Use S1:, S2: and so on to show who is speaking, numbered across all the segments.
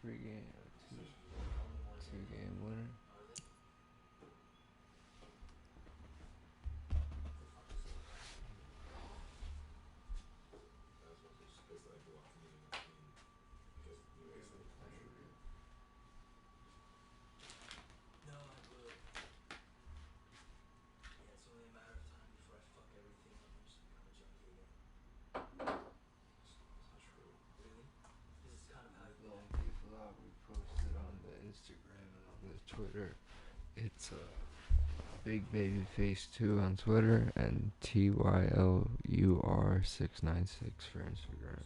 S1: 3-game, two-game winner. Instagram and on the Twitter. It's Big Baby Face 2 on Twitter and TYLUR696 for Instagram.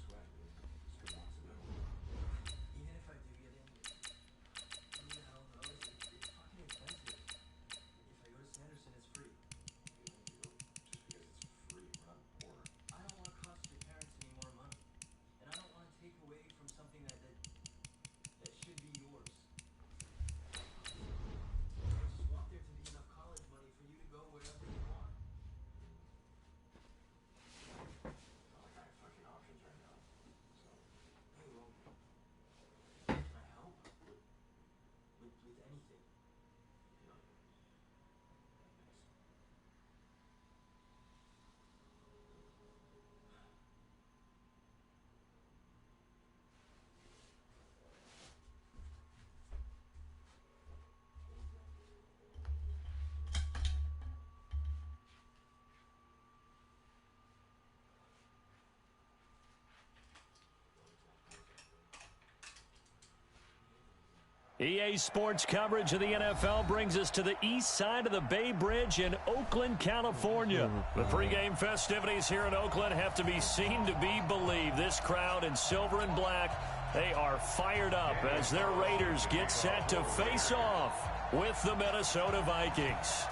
S2: EA Sports coverage of the NFL brings us to the east side of the Bay Bridge in Oakland, California. The pregame festivities here in Oakland have to be seen to be believed. This crowd in silver and black, they are fired up as their Raiders get set to face off with the Minnesota Vikings.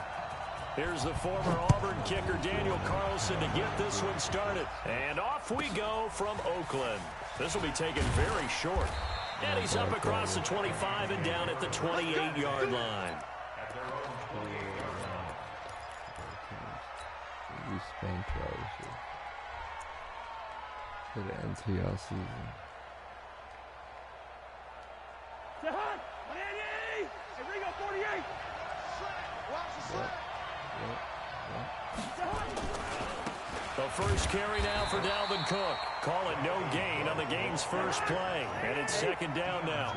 S2: Here's the former Auburn kicker Daniel Carlson to get this one started. And off we go from Oakland. This will be taken very short. And he's up across the 25 and down at the 28-yard line.
S1: We spanked Rogers for the NTL season.
S3: Jahan, 180! Hey, Ringo, 48!
S2: The first carry now for Dalvin Cook. Call it no gain on the game's first play. And it's second down now.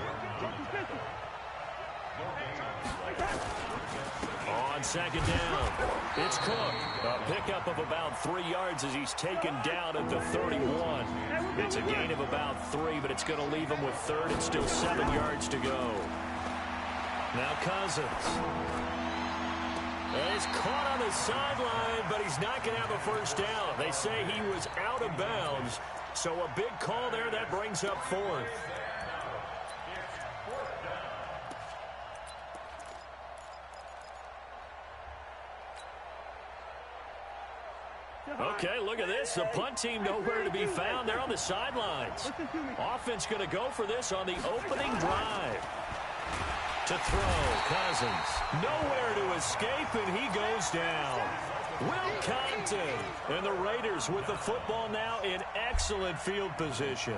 S2: On second down, it's Cook. A pickup of about 3 yards as he's taken down at the 31. It's a gain of about 3, but it's going to leave him with third and still 7 yards to go. Now Cousins. He's caught on the sideline, but he's not going to have a first down. They say he was out of bounds, so a big call there that brings up fourth. Okay, look at this. The punt team nowhere to be found. They're on the sidelines. Offense going to go for this on the opening drive. To throw, Cousins. Nowhere to escape, and he goes down. Will Compton. And the Raiders with the football now in excellent field position.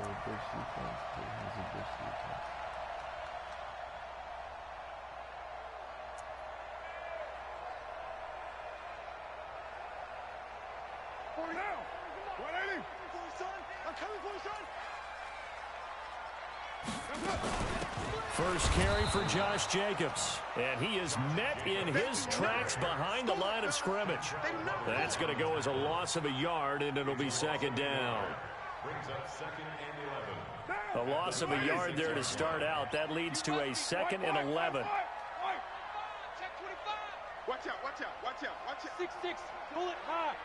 S2: First carry for Josh Jacobs, and he is met in his tracks behind the line of scrimmage. That's going to go as a loss of a yard, and it'll be second down. A loss of a yard there to start out. That leads to a second and 11.
S3: Watch out, watch out, watch out, watch out. 6-6, pull it high.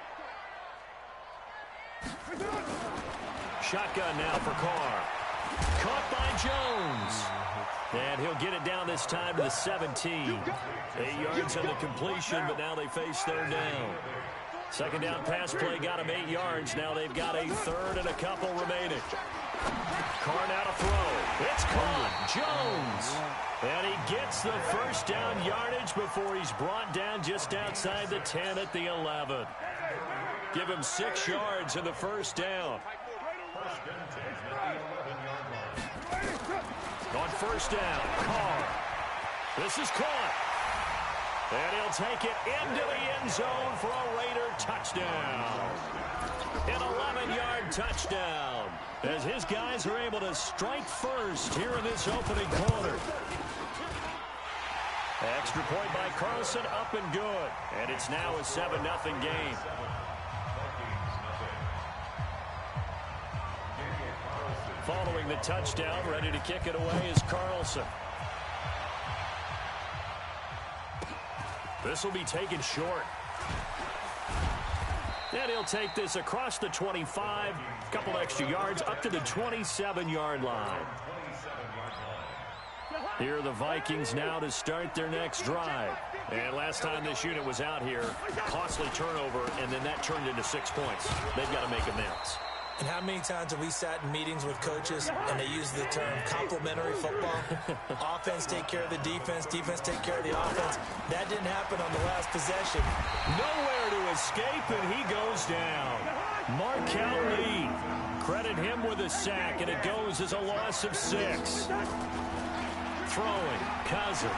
S2: Shotgun now for Carr. Caught by Jones. And he'll get it down this time to the 17. 8 yards on the completion, but now they face third down. Second down pass play got him 8 yards. Now they've got a third and a couple remaining. Carr now to throw. It's caught. Jones. And he gets the first down yardage before he's brought down just outside the 10 at the 11. Give him 6 yards in the first down. On first down, Carr. This is caught. And he'll take it into the end zone for a Raider touchdown. An 11-yard touchdown as his guys are able to strike first here in this opening quarter. Extra point by Carlson, up and good. And it's now a 7-0 game. Following the touchdown, ready to kick it away is Carlson. This will be taken short. And he'll take this across the 25, a couple extra yards up to the 27-yard line. Here are the Vikings now to start their next drive. And last time this unit was out here, costly turnover, and then that turned into 6 points. They've got to make amends.
S4: And how many times have we sat in meetings with coaches and they use the term complementary football? Offense take care of the defense, defense take care of the offense. That didn't happen on the last possession.
S2: Nowhere to escape, and he goes down. Markel Lee, credit him with a sack, and it goes as a loss of 6. Throwing, Cousins.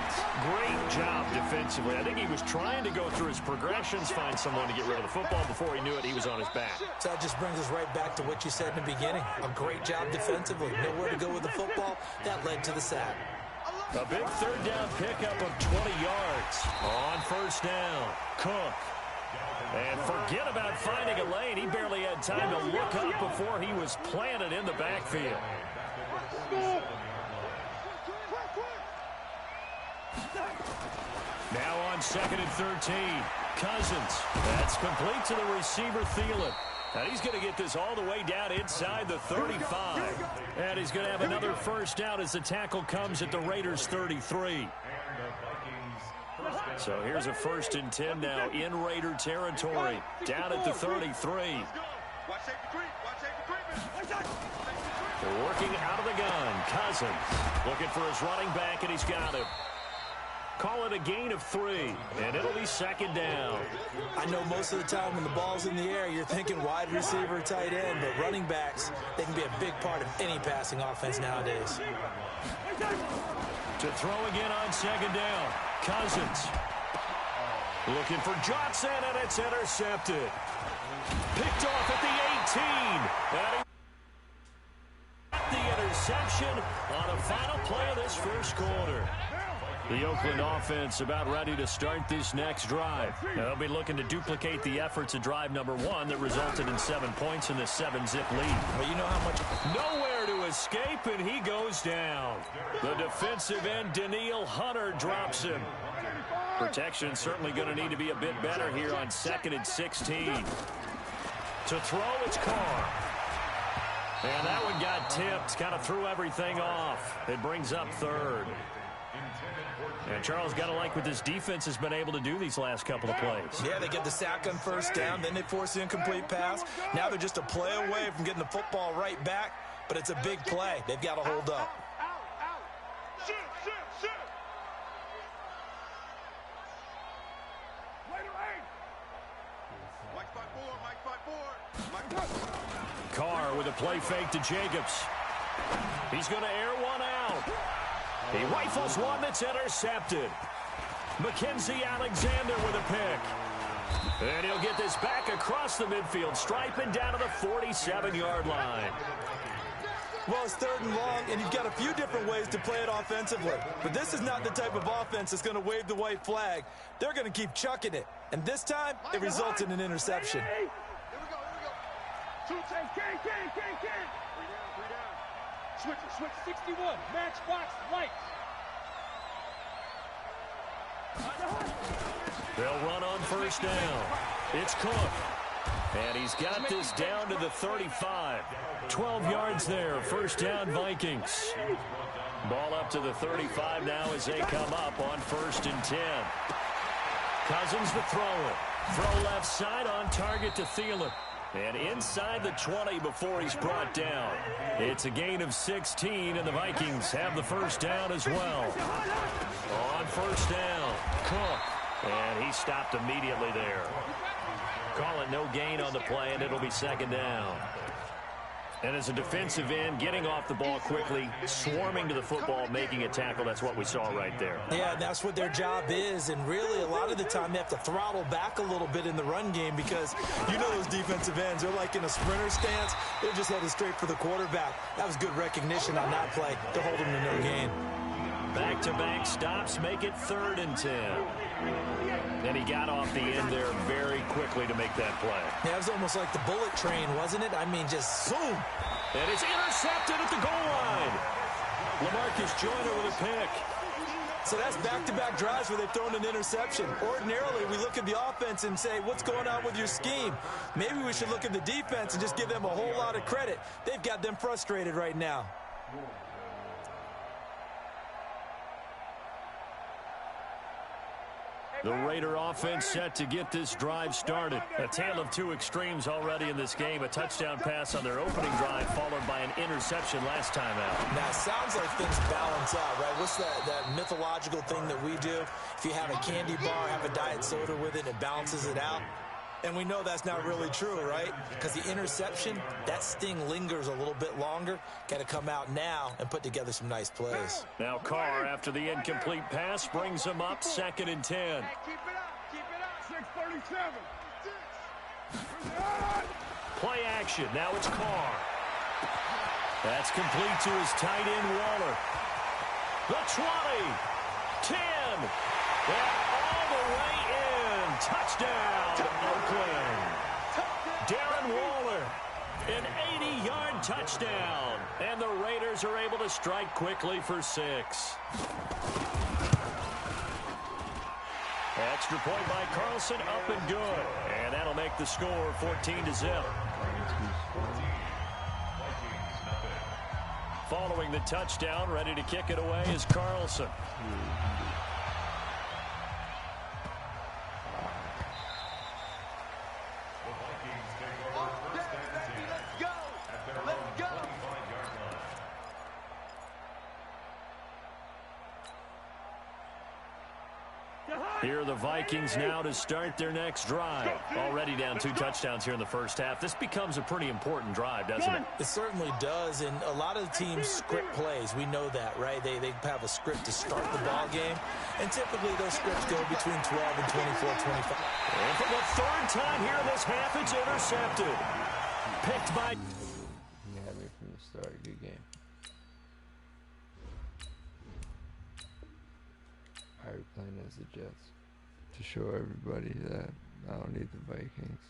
S2: Great job defensively. I think he was trying to go through his progressions, find someone to get rid of the football. Before he knew it, he was on his back.
S4: So that just brings us right back to what you said in the beginning. A great job defensively. Nowhere to go with the football. That led to the sack.
S2: A big third down pickup of 20 yards. On first down, Cook. And forget about finding a lane. He barely had time to look up before he was planted in the backfield. Now on 2nd and 13. Cousins. That's complete to the receiver, Thielen. And he's going to get this all the way down inside the 35. And he's going to have another first down as the tackle comes at the Raiders' 33. So here's a 1st and 10 now in Raider territory. Down at the 33. Working out of the gun. Cousins looking for his running back, and he's got him. Call it a gain of 3, and it'll be 2nd down.
S4: I know most of the time when the ball's in the air, you're thinking wide receiver, tight end, but running backs, they can be a big part of any passing offense nowadays.
S2: To throw again on 2nd down. Cousins. Looking for Johnson, and it's intercepted. Picked off at the 18. And the interception on the final play of this first quarter. The Oakland offense about ready to start this next drive. They'll be looking to duplicate the efforts of drive number 1 that resulted in 7 points in the 7-zip lead.
S4: Well, you know how much...
S2: Nowhere to escape, and he goes down. The defensive end, Daniil Hunter, drops him. Protection certainly going to need to be a bit better here on 2nd and 16. To throw, it's Carr. And that one got tipped, kind of threw everything off. It brings up 3rd. And Charles, got to like what this defense has been able to do these last couple of plays.
S4: Yeah, they get the sack on first down, then they force the incomplete pass. Now they're just a play away from getting the football right back, but it's a big play. They've got to hold up.
S2: Carr with a play fake to Jacobs. He's going to air one out. He rifles one that's intercepted. Mackenzie Alexander with a pick. And he'll get this back across the midfield stripe and down to the 47-yard line.
S4: Well, it's 3rd and long, and you've got a few different ways to play it offensively. But this is not the type of offense that's going to wave the white flag. They're going to keep chucking it. And this time, it results in an interception.
S3: Here we go. 2 10. Switch 61. Matchbox lights.
S2: They'll run on first down. It's Cook. And he's got this down to the 35. 12 yards there. First down, Vikings. Ball up to the 35 now as they come up on 1st and 10. Cousins to throw it. Throw left side on target to Thielen. And inside the 20 before he's brought down. It's a gain of 16, and the Vikings have the first down as well. On first down, Cook. And he stopped immediately there. Call it no gain on the play, and it'll be 2nd down. And as a defensive end, getting off the ball quickly, swarming to the football, making a tackle, that's what we saw right there.
S4: Yeah, and that's what their job is. And really, a lot of the time, they have to throttle back a little bit in the run game because you know those defensive ends, they're like in a sprinter stance. They're just headed straight for the quarterback. That was good recognition on that play to hold them to no gain.
S2: Back-to-back stops make it 3rd and 10. And he got off the end there very quickly to make that play.
S4: Yeah, it was almost like the bullet train, wasn't it? I mean, just zoom.
S2: And it's intercepted at the goal line. LaMarcus Joyner with a pick.
S4: So that's back-to-back drives where they've thrown an interception. Ordinarily, we look at the offense and say, what's going on with your scheme? Maybe we should look at the defense and just give them a whole lot of credit. They've got them frustrated right now.
S2: The Raider offense set to get this drive started. A tale of two extremes already in this game. A touchdown pass on their opening drive followed by an interception last time out.
S4: Now, it sounds like things balance out, right? What's that mythological thing that we do? If you have a candy bar, have a diet soda with it, it balances it out. And we know that's not really true, right? Because the interception, that sting lingers a little bit longer. Got to come out now and put together some nice plays.
S2: Now Carr, after the incomplete pass, brings him up 2nd and 10.
S3: Hey, keep it up, 6:37.
S2: Play action, now it's Carr. That's complete to his tight end, Waller. The 20, 10, and all the way in. Touchdown, Oakland. Darren Waller, an 80-yard touchdown. And the Raiders are able to strike quickly for 6. Extra point by Carlson, up and good. And that'll make the score 14-0. Following the touchdown, ready to kick it away is Carlson. Here are the Vikings now to start their next drive. Already down 2 touchdowns here in the first half. This becomes a pretty important drive, doesn't it?
S4: It certainly does, and a lot of the teams script plays. We know that, right? They have a script to start the ball game, and typically those scripts go between 12 and 24, 25.
S2: And for the 3rd time here in this half, it's intercepted. Picked by...
S1: He had me from the start. Good game. I was playing as the Jets to show everybody that I don't need the Vikings.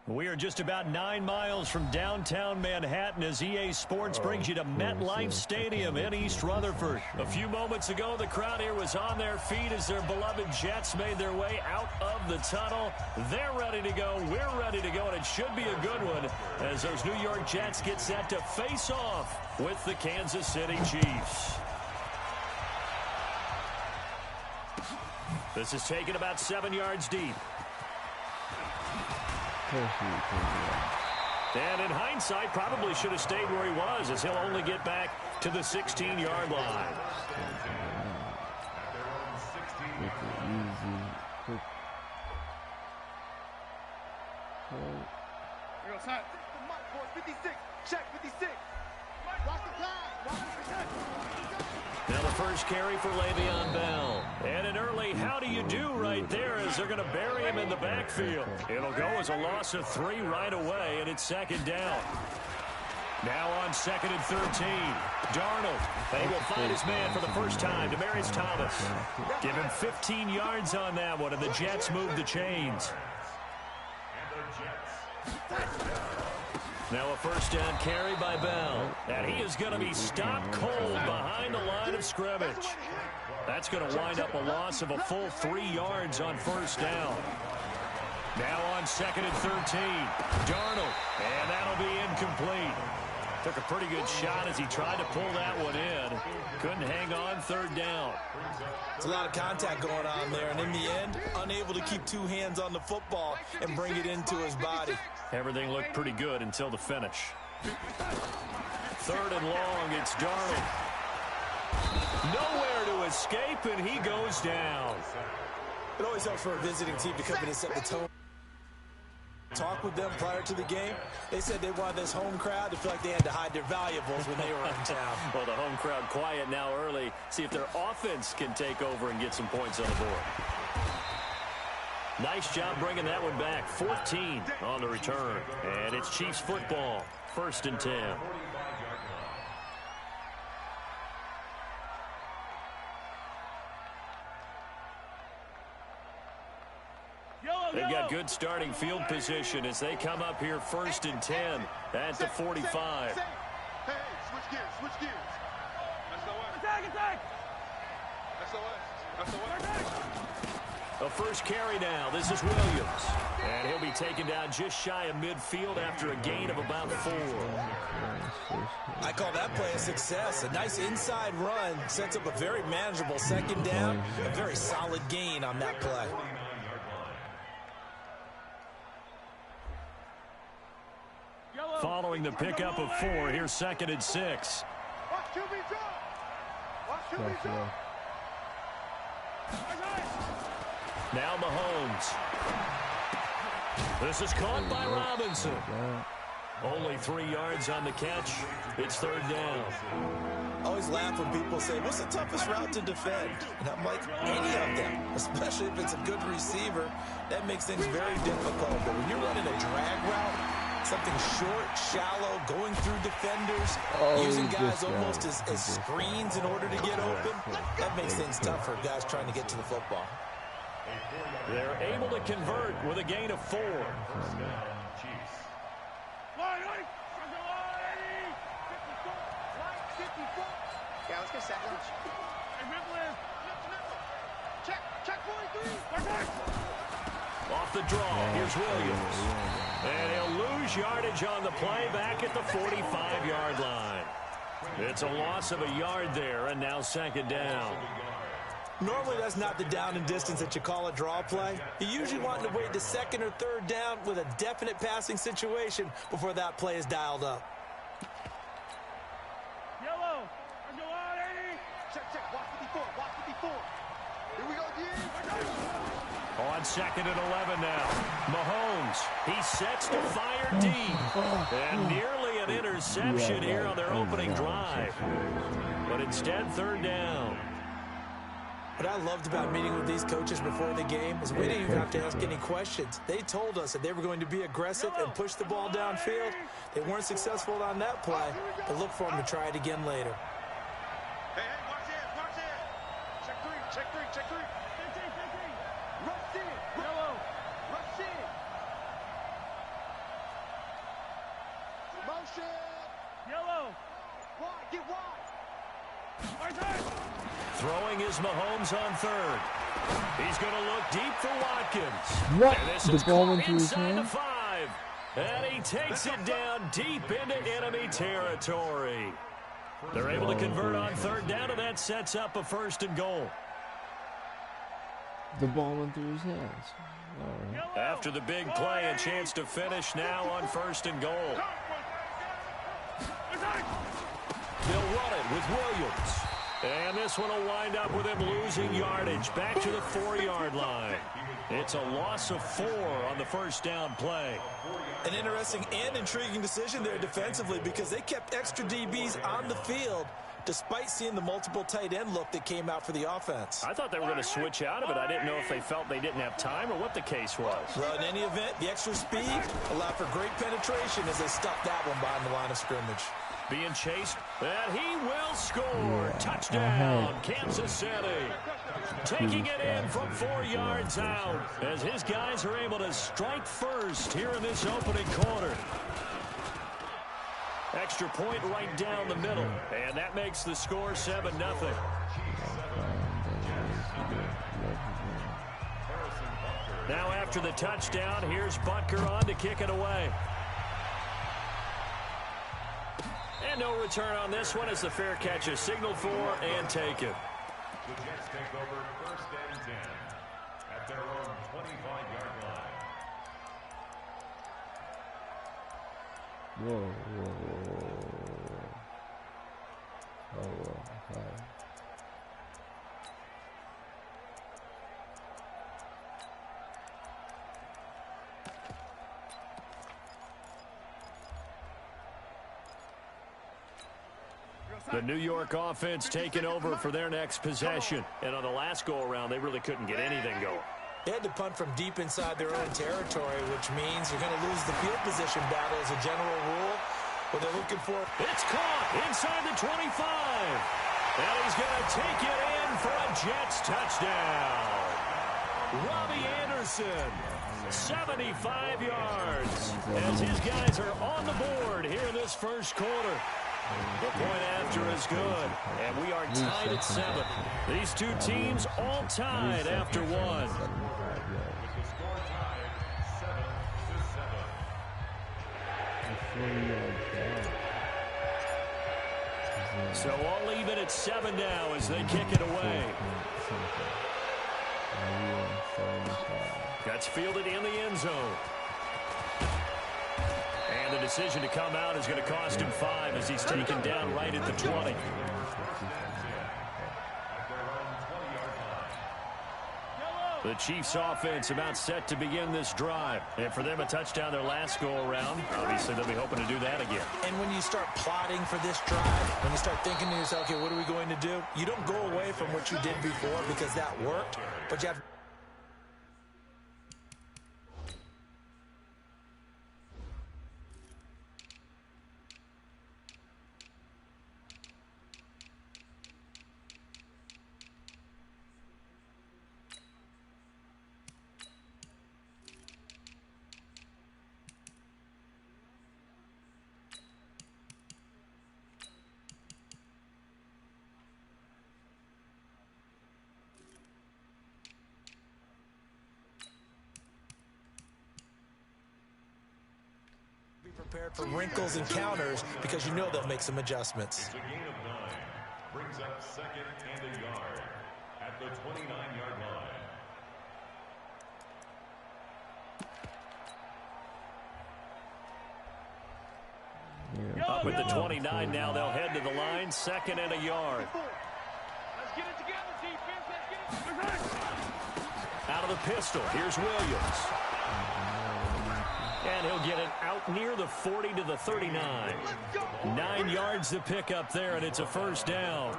S2: We are just about 9 miles from downtown Manhattan as EA Sports brings you to MetLife Stadium in East Rutherford. A few moments ago, the crowd here was on their feet as their beloved Jets made their way out of the tunnel. They're ready to go. We're ready to go, and it should be a good one as those New York Jets get set to face off with the Kansas City Chiefs. This is taken about 7 yards deep. And in hindsight, probably should have stayed where he was as he'll only get back to the 16-yard line.
S3: Here goes Hunt. 56. Check 56. Watch the
S2: Now the first carry for Le'Veon Bell. And an early how do you do right there as they're going to bury him in the backfield. It'll go as a loss of 3 right away, and it's second down. Now on 2nd and 13. Darnold able to find his man for the first time. Demaryius Thomas. Give him 15 yards on that one, and the Jets move the chains. Now a first down carry by Bell. And he is going to be stopped cold behind the line of scrimmage. That's going to wind up a loss of a full 3 yards on first down. Now on 2nd and 13. Darnold. And that'll be incomplete. Took a pretty good shot as he tried to pull that one in. Couldn't hang on, 3rd down.
S4: There's a lot of contact going on there, and in the end, unable to keep 2 hands on the football and bring it into his body.
S2: Everything looked pretty good until the finish. 3rd and long, it's Darnold. Nowhere to escape, and he goes down.
S4: It always helps for a visiting team to come in and set the tone. Talk with them prior to the game. They said they wanted this home crowd to feel like they had to hide their valuables when they were in town.
S2: Well, the home crowd quiet now early. See if their offense can take over and get some points on the board. Nice job bringing that one back. 14 on the return. And it's Chiefs football. 1st and 10. They've got good starting field position as they come up here 1st and 10 at the 45.
S3: Hey, switch gears, switch gears. That's the way. Attack! That's the way. That's the way.
S2: A first carry now. This is Williams. And he'll be taken down just shy of midfield after a gain of about 4.
S4: I call that play a success. A nice inside run sets up a very manageable 2nd down. A very solid gain on that play.
S2: Following the pickup of 4, here's 2nd and 6.
S3: Watch QB drop. Watch QB drop.
S2: Now Mahomes. This is caught by Robinson. Only 3 yards on the catch. It's 3rd down.
S4: I always laugh when people say, what's the toughest route to defend? And I'm like, any of them, especially if it's a good receiver. That makes things very difficult. But when you're running a drag route, something short, shallow, going through defenders, using guys almost as screens in order to get open, that makes things tough for guys trying to get to the football.
S2: They're able to convert with a gain of 4.
S3: Yeah, let's get second. Check 43.
S2: Off the draw, here's Williams. And he'll lose yardage on the play back at the 45-yard line. It's a loss of a yard there, and now 2nd down.
S4: Normally, that's not the down and distance that you call a draw play. You usually want to wait to 2nd or 3rd down with a definite passing situation before that play is dialed up.
S3: Yellow. Check. Watch 54. Watch 54. Here we go, D.
S2: On 2nd and 11 now. Mahomes, he sets to fire deep. And nearly an interception here on their opening drive. But instead, 3rd down.
S4: What I loved about meeting with these coaches before the game is we didn't even have to ask any questions. They told us that they were going to be aggressive and push the ball downfield. They weren't successful on that play, but look for them to try it again later.
S3: Hey, watch it. Check 3. Rush in. Yellow. Rush in. Motion. Yellow. Wide. Get wide.
S2: Throwing is Mahomes on 3rd. He's going to look deep for Watkins.
S1: What?
S2: And this
S1: The
S2: is
S1: ball
S2: caught
S1: went through his
S2: inside the
S1: hand?
S2: 5. And he takes it down deep into enemy territory. They're able to convert on 3rd down, and that sets up a 1st and goal.
S1: The ball went through his hands. All right.
S2: After the big play, a chance to finish now on 1st and goal. They'll run it with Williams. And this one will wind up with him losing yardage back to the 4-yard line. It's a loss of 4 on the first down play.
S4: An interesting and intriguing decision there defensively because they kept extra DBs on the field despite seeing the multiple tight end look that came out for the offense.
S2: I thought they were going to switch out of it. I didn't know if they felt they didn't have time or what the case was.
S4: Well, in any event, the extra speed allowed for great penetration as they stuffed that one behind the line of scrimmage.
S2: Being chased, and he will score. Touchdown, Kansas City. Taking it in from 4 yards out as his guys are able to strike first here in this opening quarter. Extra point right down the middle, and that makes the score 7-0. Now after the touchdown, here's Butker on to kick it away. And no return on this one as the fair catch is signaled for and taken.
S5: The Jets take over first and 10 at their own 25-yard line.
S1: Whoa, whoa, whoa, whoa. Okay.
S2: The New York offense taking over for their next possession. And on the last go-around, they really couldn't get anything going.
S4: They had to punt from deep inside their own territory, which means you're going to lose the field position battle as a general rule. What they're looking for.
S2: It's caught inside the 25. And he's going to take it in for a Jets touchdown. Robbie Anderson, 75 yards, as his guys are on the board here in this first quarter. The point after is good, and we are tied at 7. These two teams all tied after 1.
S5: With the score tied 7-7.
S2: So all even at 7 now as they kick it away. That's fielded in the end zone. And the decision to come out is going to cost him 5 as he's taken down right at the 20. The Chiefs offense about set to begin this drive. And for them, a touchdown their last go-around. Obviously, they'll be hoping to do that again.
S4: And when you start plotting for this drive, when you start thinking to yourself, okay, what are we going to do? You don't go away from what you did before because that worked, but you have... prepared for wrinkles and counters because you know they'll make some adjustments.
S5: It's a gain of 9. Brings up 2nd and a yard at the 29-yard line.
S2: Up at the 29 now, they'll head to the line, 2nd and a yard.
S3: Let's get it together, defense. Let's get it.
S2: Out of the pistol, here's Williams. And he'll get it out near the 40 to the 39. 9 yards to pick up there, and it's a first down.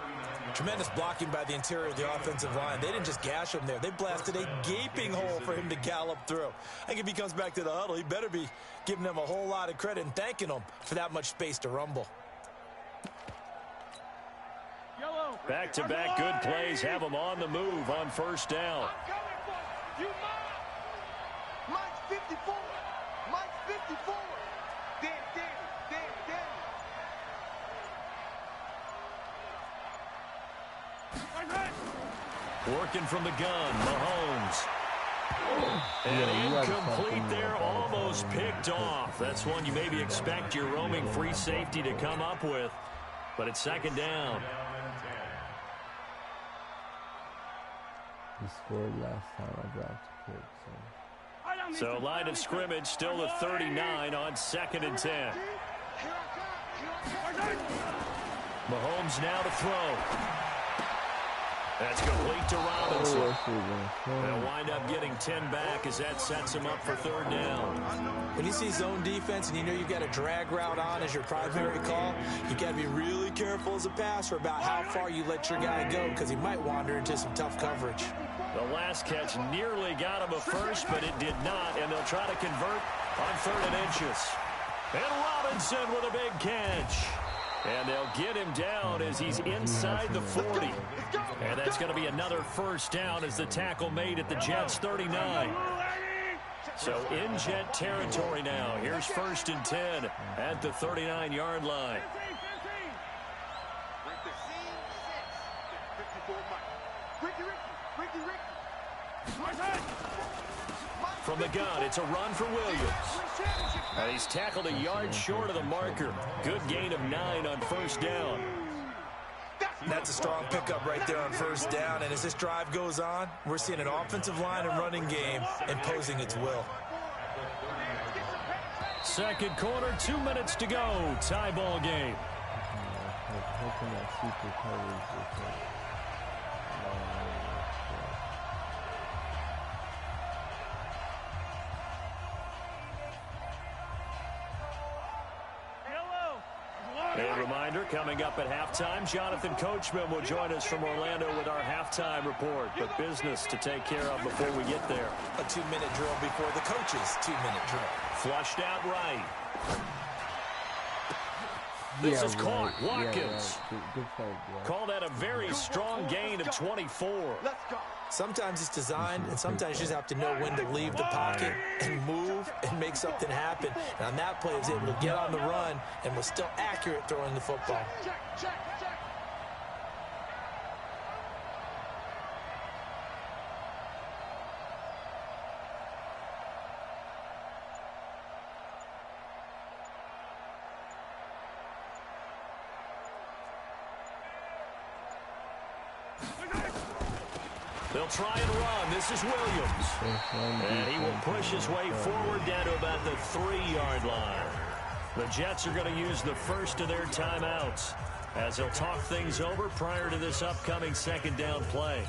S4: Tremendous blocking by the interior of the offensive line. They didn't just gash him there. They blasted a gaping hole for him to gallop through. I think if he comes back to the huddle, he better be giving them a whole lot of credit and thanking them for that much space to rumble.
S2: Back-to-back good plays have them on the move on first down.
S3: You Mike's 54. Mike's 54. Damn.
S2: Working from the gun, Mahomes. And incomplete there, almost picked off. That's one you maybe expect your roaming free safety to come up with. But it's 2nd down.
S1: He scored last time I dropped a kick,
S2: So line of scrimmage still the 39 on 2nd and 10. Mahomes now to throw. That's complete to Robinson. They'll wind up getting 10 back as that sets him up for third down.
S4: When you see zone defense and you know you've got a drag route on as your primary call, you got to be really careful as a passer about how far you let your guy go because he might wander into some tough coverage.
S2: The last catch nearly got him a first, but it did not, and they'll try to convert on 3rd and inches. And Robinson with a big catch. And they'll get him down as he's inside the 40. And that's going to be another first down as the tackle made at the Jets' 39. So in Jet territory now. Here's 1st and 10 at the 39-yard line. From the gun, it's a run for Williams. And he's tackled a yard short of the marker. Good gain of 9 on 1st down.
S4: That's a strong pickup right there on 1st down. And as this drive goes on, we're seeing an offensive line and running game imposing its will.
S2: 2nd quarter, 2 minutes to go. Tie ball game. A reminder, coming up at halftime, Jonathan Coachman will join us from Orlando with our halftime report. But business to take care of before we get there.
S4: A 2-minute drill before the coach's 2-minute drill.
S2: Flushed out right. This is caught. Watkins.
S1: Good fight,
S2: Call that a very strong gain of 24.
S3: Let's go.
S4: Sometimes it's designed, and sometimes you just have to know when to leave the pocket and move and make something happen. And on that play, he was able to get on the run and was still accurate throwing the football.
S3: Check, check, check.
S2: They'll try and run. This is Williams. And he will push his way forward down to about the 3-yard line. The Jets are going to use the first of their timeouts as they'll talk things over prior to this upcoming 2nd down play.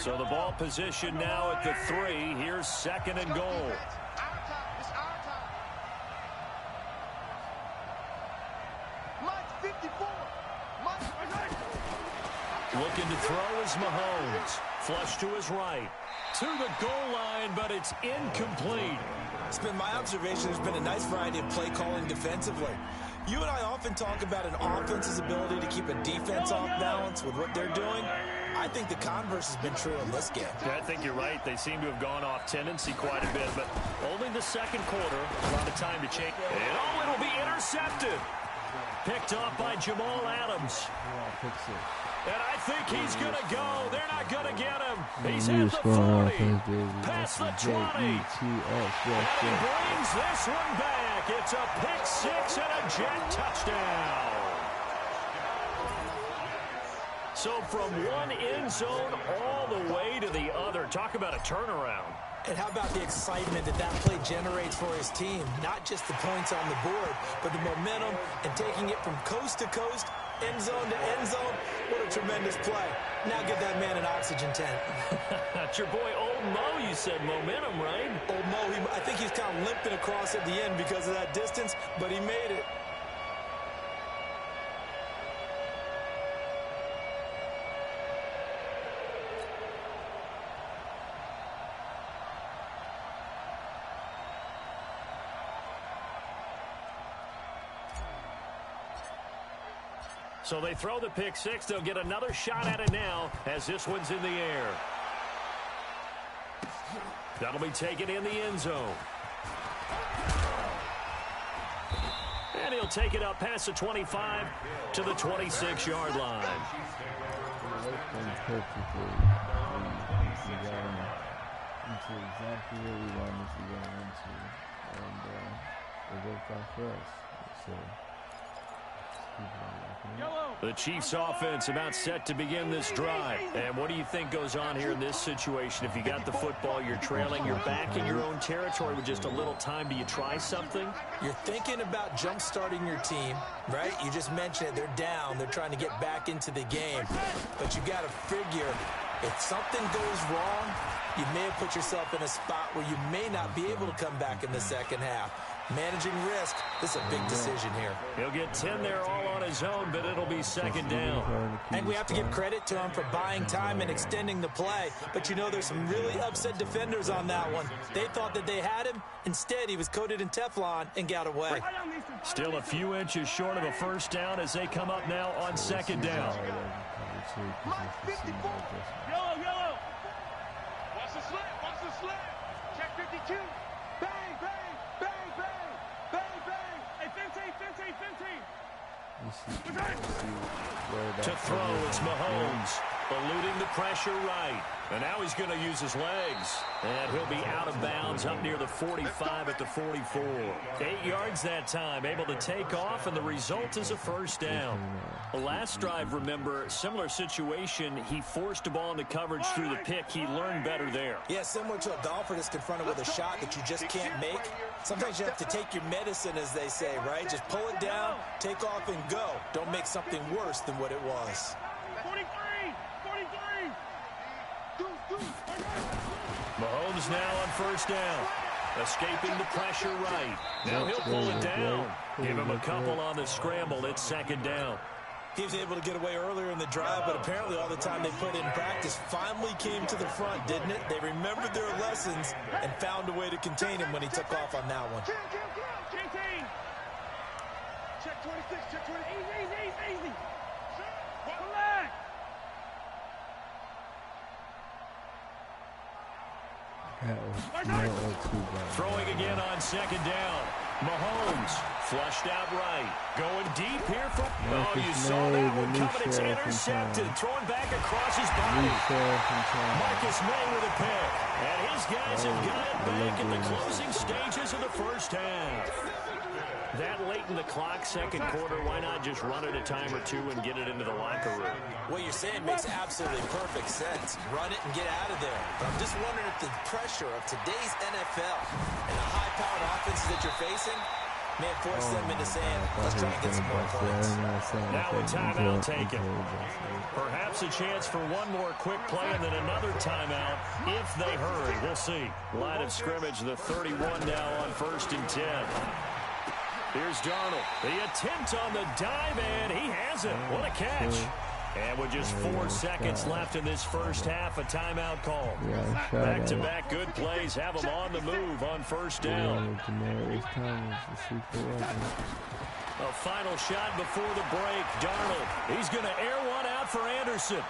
S2: So the ball position now at the 3. Here's 2nd and goal. Looking to throw is Mahomes. Flush to his right. To the goal line, but it's incomplete.
S4: It's been my observation there's been a nice variety of play calling defensively. You and I often talk about an offense's ability to keep a defense off balance with what they're doing. I think the converse has been true in this game.
S2: Yeah, I think you're right. They seem to have gone off tendency quite a bit, but only the 2nd quarter. A lot of time to change. And oh, it'll be intercepted. Picked off by Jamal Adams. And I think he's going to go. They're not going to get him. He's at the 40. Past the 20. And he brings this one back. It's a pick 6 and a Jet touchdown. So from one end zone all the way to the other. Talk about a turnaround.
S4: And how about the excitement that play generates for his team? Not just the points on the board, but the momentum and taking it from coast to coast, end zone to end zone. What a tremendous play. Now get that man an oxygen tent.
S2: That's your boy Old Mo, you said momentum, right?
S4: Old Mo, I think he's kind of limping across at the end because of that distance, but he made it.
S2: So they throw the pick 6. They'll get another shot at it now as this one's in the air. That'll be taken in the end zone. And he'll take it up past the 25 to the 26-yard line.
S1: Into exactly where we wanted to go into, and it worked out for us. So
S2: The Chiefs offense about set to begin this drive. And what do you think goes on here in this situation? If you got the football, you're trailing, you're back in your own territory with just a little time. Do you try something?
S4: You're thinking about jump-starting your team, right? You just mentioned it. They're down. They're trying to get back into the game. But you got to figure if something goes wrong, you may have put yourself in a spot where you may not be able to come back in the second half. Managing risk, this is a big decision here.
S2: He'll get 10 there all on his own, but it'll be second down.
S4: And we have to give credit to him for buying time and extending the play. But you know, there's some really upset defenders on that one. They thought that they had him. Instead, he was coated in Teflon and got away.
S2: Still a few inches short of a first down as they come up now on second down.
S3: Yellow, yellow. Watch the slant, watch the slant. Check 52. Bang, bang, bang, bang, bang, bang. Hey, 15.
S2: To throw, it's Mahomes, eluding the pressure right. And now he's going to use his legs. And he'll be out of bounds up near the 45 at the 44. 8 yards that time, able to take off, and the result is a first down. The last drive, remember, similar situation. He forced a ball into coverage through the pick. He learned better there.
S4: Yeah, similar to a golfer that's confronted with a shot that you just can't make. Sometimes you have to take your medicine, as they say, right? Just pull it down, take off, and go. Don't make something worse than what it was.
S3: 43.
S2: Mahomes now on first down. Escaping the pressure right. Now he'll pull it down. Give him a couple on the scramble. It's second down.
S4: He was able to get away earlier in the drive, but apparently all the time they put in practice finally came to the front, didn't it? They remembered their lessons and found a way to contain him when he took off on that one.
S3: Check 26, check 20. Easy. Collect.
S2: Throwing again on second down. Mahomes flushed out right. Going deep here for... Oh, you saw that one coming. It's intercepted. Throwing back across his body. Marcus May with a pick. And his guys have got it back in the closing stages of the first half. That late in the clock, second quarter, why not just run it a time or two and get it into the locker room?
S4: What you're saying makes absolutely perfect sense. Run it and get out of there. But I'm just wondering if the pressure of today's NFL and the high-powered offenses that you're facing may have forced them into saying, let's try and get some more points.
S2: Now a timeout taken. Perhaps a chance for one more quick play and then another timeout if they hurry. We'll see. Line of scrimmage, the 31 now on 1st and 10. Here's Darnold. The attempt on the dive, and he has it. What a catch. And with just 4 seconds left in this first half, a timeout call. Back-to-back good plays have them on the move on first down. A final shot before the break. Darnold, he's going to air one out for Anderson.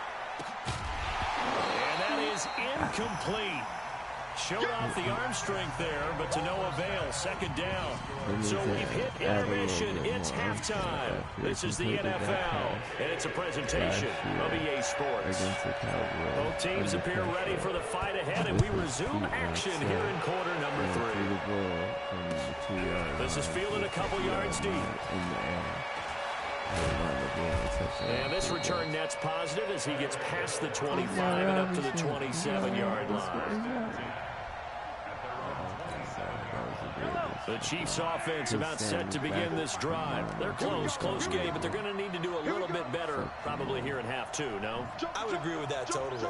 S2: And that is incomplete. Showed off the arm strength there, but to no avail. Second down. So we've hit intermission. It's halftime. This is the NFL, and it's a presentation of EA Sports. Both teams appear ready for the fight ahead, and we resume action here in quarter number 3. This is fielded a couple yards deep. And this return net's positive as he gets past the 25 and up to the 27-yard line. The Chiefs offense about set to begin this drive. They're close game, but they're going to need to do a little bit better probably here in half 2, no?
S4: I would agree with that totally.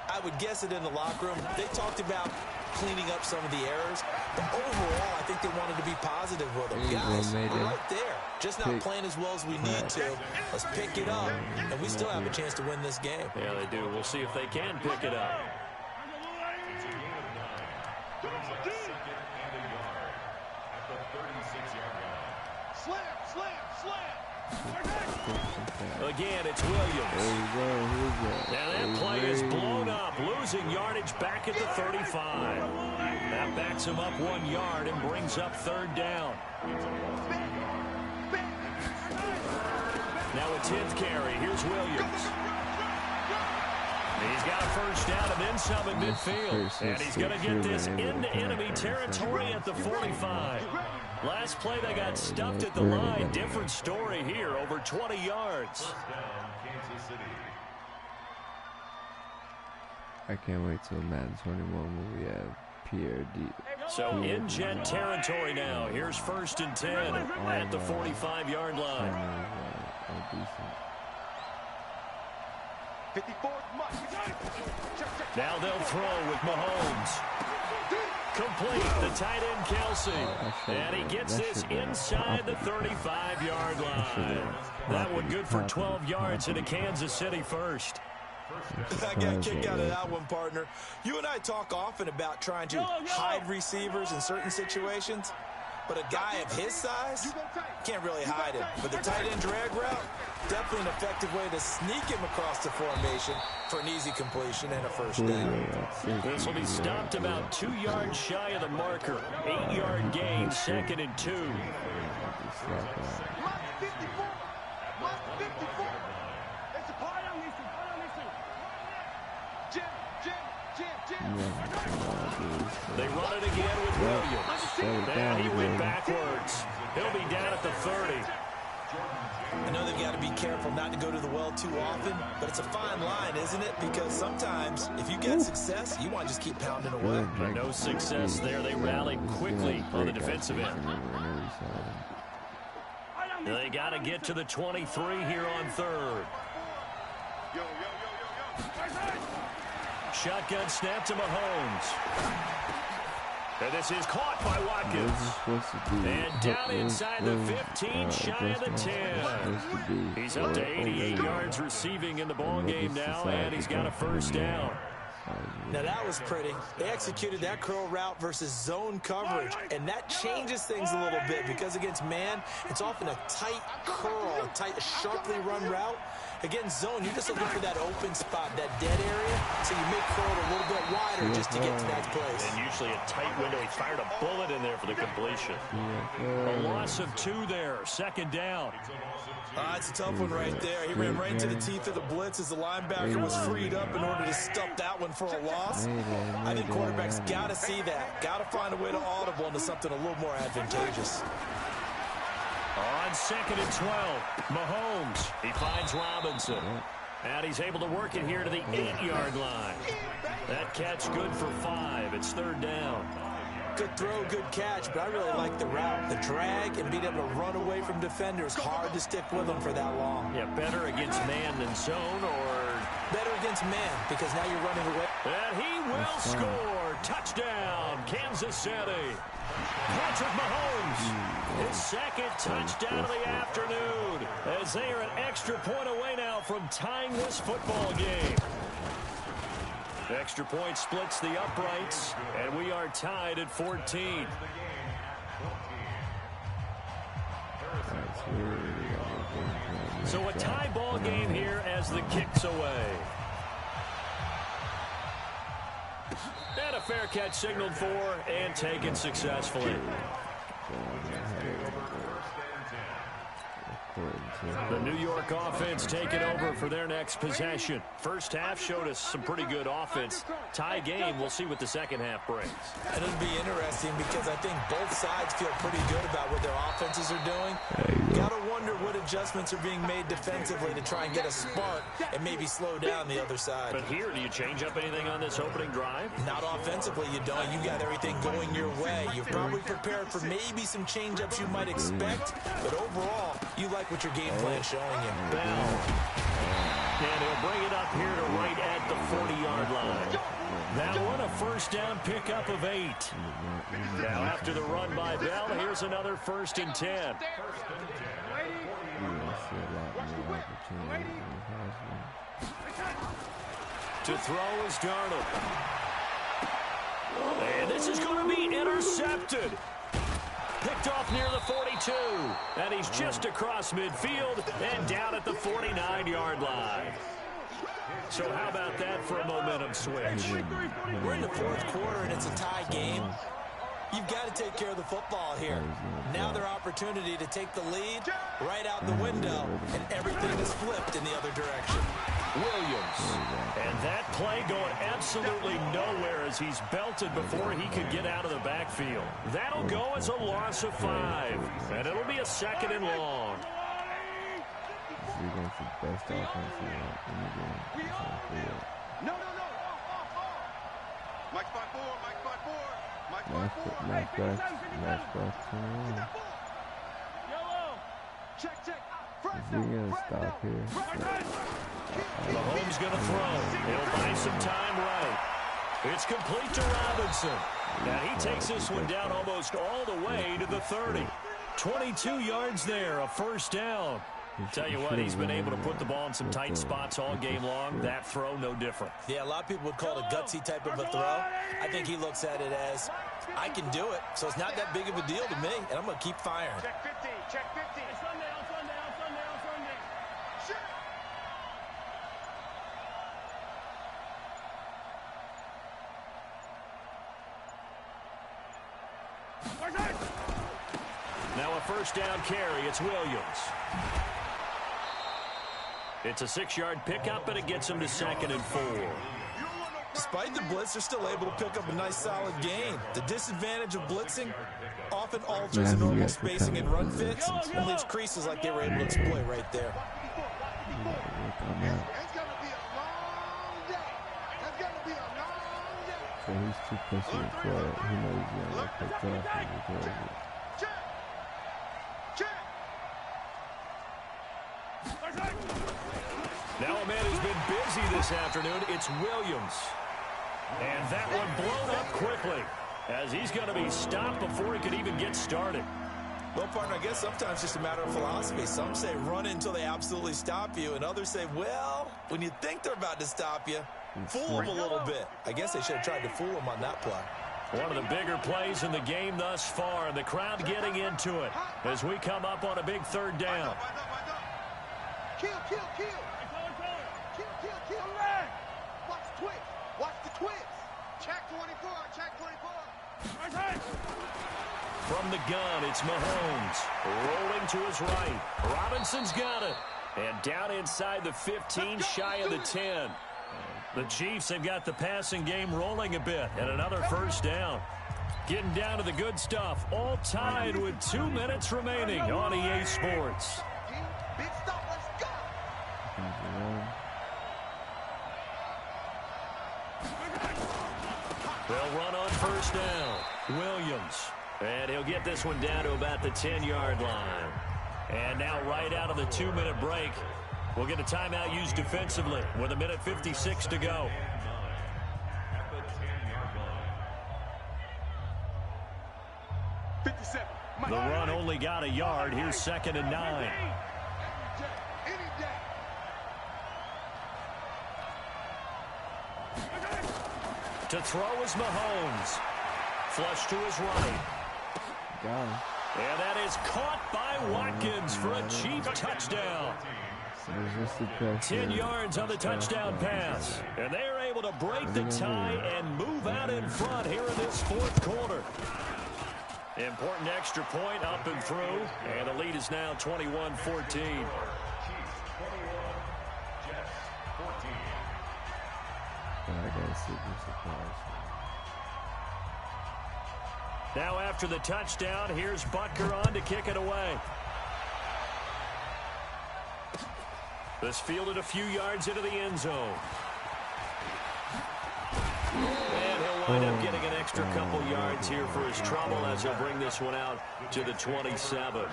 S4: I would guess it in the locker room. They talked about cleaning up some of the errors, but overall, I think they wanted to be positive with them. Guys, we're right there. Just not playing as well as we need to. Let's pick it up, and we still have a chance to win this game.
S2: Yeah, they do. We'll see if they can pick it up. Again, it's Williams. Now that play is blown up, losing yardage back at the 35. That backs him up 1 yard and brings up third down. Now a 10th carry. Here's Williams. He's got a first down and then some in midfield. And he's going to get this into enemy territory at the 45. Last play, they got stuffed at the line. Different story here, over 20 yards.
S1: I can't wait till Madden 21 when we have PRD.
S2: So in jet territory now. Here's 1st and 10 at the 45-yard line. Now they'll throw with Mahomes. Complete, the tight end Kelsey. And he gets this inside the 35-yard line. That one good for 12 yards into Kansas City first.
S4: I got kicked out of that one, partner. You and I talk often about trying to hide receivers in certain situations, but a guy of his size can't really hide him. But the tight end drag route, definitely an effective way to sneak him across the formation for an easy completion and a first down.
S2: This will be stopped about 2 yards shy of the marker. 8-yard gain, 2nd and 2. They run it again with Williams. And he went backwards. He'll be down at the 30.
S4: I know they've got to be careful not to go to the well too often, but it's a fine line, isn't it? Because sometimes if you get success, you want to just keep pounding away.
S2: But no success there. They rallied quickly on the defensive end. They got to get to the 23 here on 3rd. Shotgun snap to Mahomes. And this is caught by Watkins. And down inside the 15, shy of the 10. He's up to 88 yards receiving in the ballgame now, and he's got a first down.
S4: Now that was pretty. They executed that curl route versus zone coverage, and that changes things a little bit because against man, it's often a tight curl, sharply run route. Against zone, you're just looking for that open spot, that dead area, so you make curl a little bit wider just to get to that place.
S2: And usually a tight window. He fired a bullet in there for the completion. A loss of 2 there, 2nd down.
S4: It's a tough one right there. He ran right into the teeth of the blitz as the linebacker was freed up in order to stuff that one for a loss. I think quarterbacks got to see that. Got to find a way to audible into something a little more advantageous.
S2: On 2nd and 12, Mahomes. He finds Robinson. And he's able to work it here to the 8-yard line. That catch good for 5. It's 3rd down.
S4: Good throw, good catch, but I really like the route. The drag and being able to run away from defenders. Hard to stick with them for that long.
S2: Yeah, better against man than zone, or
S4: better against man because now you're running away.
S2: And he will score. Touchdown, Kansas City. Patrick Mahomes, his 2nd touchdown of the afternoon, as they are an extra point away now from tying this football game. Extra point splits the uprights, and we are tied at 14. So a tie ball game here as the kick's away. And a fair catch signaled for and taken successfully. The New York offense taking over for their next possession. First half showed us some pretty good offense. Tie game, we'll see what the second half brings.
S4: And it'll be interesting because I think both sides feel pretty good about what their offenses are doing. Gotta wonder what adjustments are being made defensively to try and get a spark and maybe slow down the other side.
S2: But here, do you change up anything on this opening drive?
S4: Not offensively, you don't. You got everything going your way. You've probably prepared for maybe some change-ups you might expect, but overall, you like what your game plan's showing you.
S2: Bell. And he'll bring it up here to right at the 40-yard line. That one a first down pickup of 8. Now after the run by Bell, here's another 1st and 10. To throw is Darnold. And this is going to be intercepted. Picked off near the 42. And he's just across midfield and down at the 49-yard line. So how about that for a momentum switch?
S4: We're in the 4th quarter and it's a tie game. You've got to take care of the football here. Now their opportunity to take the lead right out the window, and everything is flipped in the other direction.
S2: Williams. And that play going absolutely nowhere as he's belted before he could get out of the backfield. That'll go as a loss of 5. And it'll be a 2nd and long.
S1: This is against the best offense in the game.
S3: No. Mike spot 4.
S1: Match back to me.
S3: Check.
S1: Is he gonna stop here?
S2: Mahomes gonna throw. He'll buy some time right. It's complete to Robinson. And he takes this one down almost all the way to the 30. 22 yards there, a 1st down. Tell you what, he's been able to put the ball in some tight spots all game long. That throw, no different.
S4: Yeah, a lot of people would call it a gutsy type of a throw. I think he looks at it as, I can do it, so it's not that big of a deal to me, and I'm going to keep firing.
S3: Check 50. On Sunday.
S2: Now a 1st down carry. It's Williams. It's a 6-yard pickup, and it gets him to 2nd and 4.
S4: Despite the blitz, they're still able to pick up a nice, solid gain. The disadvantage of blitzing often alters the normal spacing and run fits and leaves creases like they were able to exploit right there.
S3: It's going to be a long day.
S1: So he's too pussy and quiet. He knows he's gonna get picked up and he throws it.
S2: Now a man who's been busy this afternoon. It's Williams. And that one blown up quickly as he's going to be stopped before he could even get started.
S4: Well, partner, I guess sometimes it's just a matter of philosophy. Some say run until they absolutely stop you, and others say, well, when you think they're about to stop you, fool them a little bit. I guess they should have tried to fool them on that play.
S2: One of the bigger plays in the game thus far, and the crowd getting into it as we come up on a big 3rd down.
S3: Kill. Watch the twist. Check 24.
S2: From the gun, it's Mahomes. Rolling to his right. Robinson's got it. And down inside the 15, shy of the 10. The Chiefs have got the passing game rolling a bit. And another 1st down. Getting down to the good stuff. All tied with 2 minutes remaining on EA Sports.
S3: Big stop. Let's go.
S2: They'll run on 1st down. Williams. And he'll get this one down to about the 10-yard line. And now right out of the 2-minute break, we'll get a timeout used defensively with 1:56 to go. The run only got a yard. Here's 2nd and 9. To throw is Mahomes. Flush to his right.
S1: Got him.
S2: And that is caught by Watkins for a Chief touchdown. 10 yards on the touchdown pass. And they are able to break the tie and move out in front here in this 4th quarter. Important extra point up and through. And the lead is now 21-14. Now after the touchdown, here's Butker on to kick it away. This fielded a few yards into the end zone. And he'll wind up getting an extra couple yards here for his trouble as he'll bring this one out to the 27.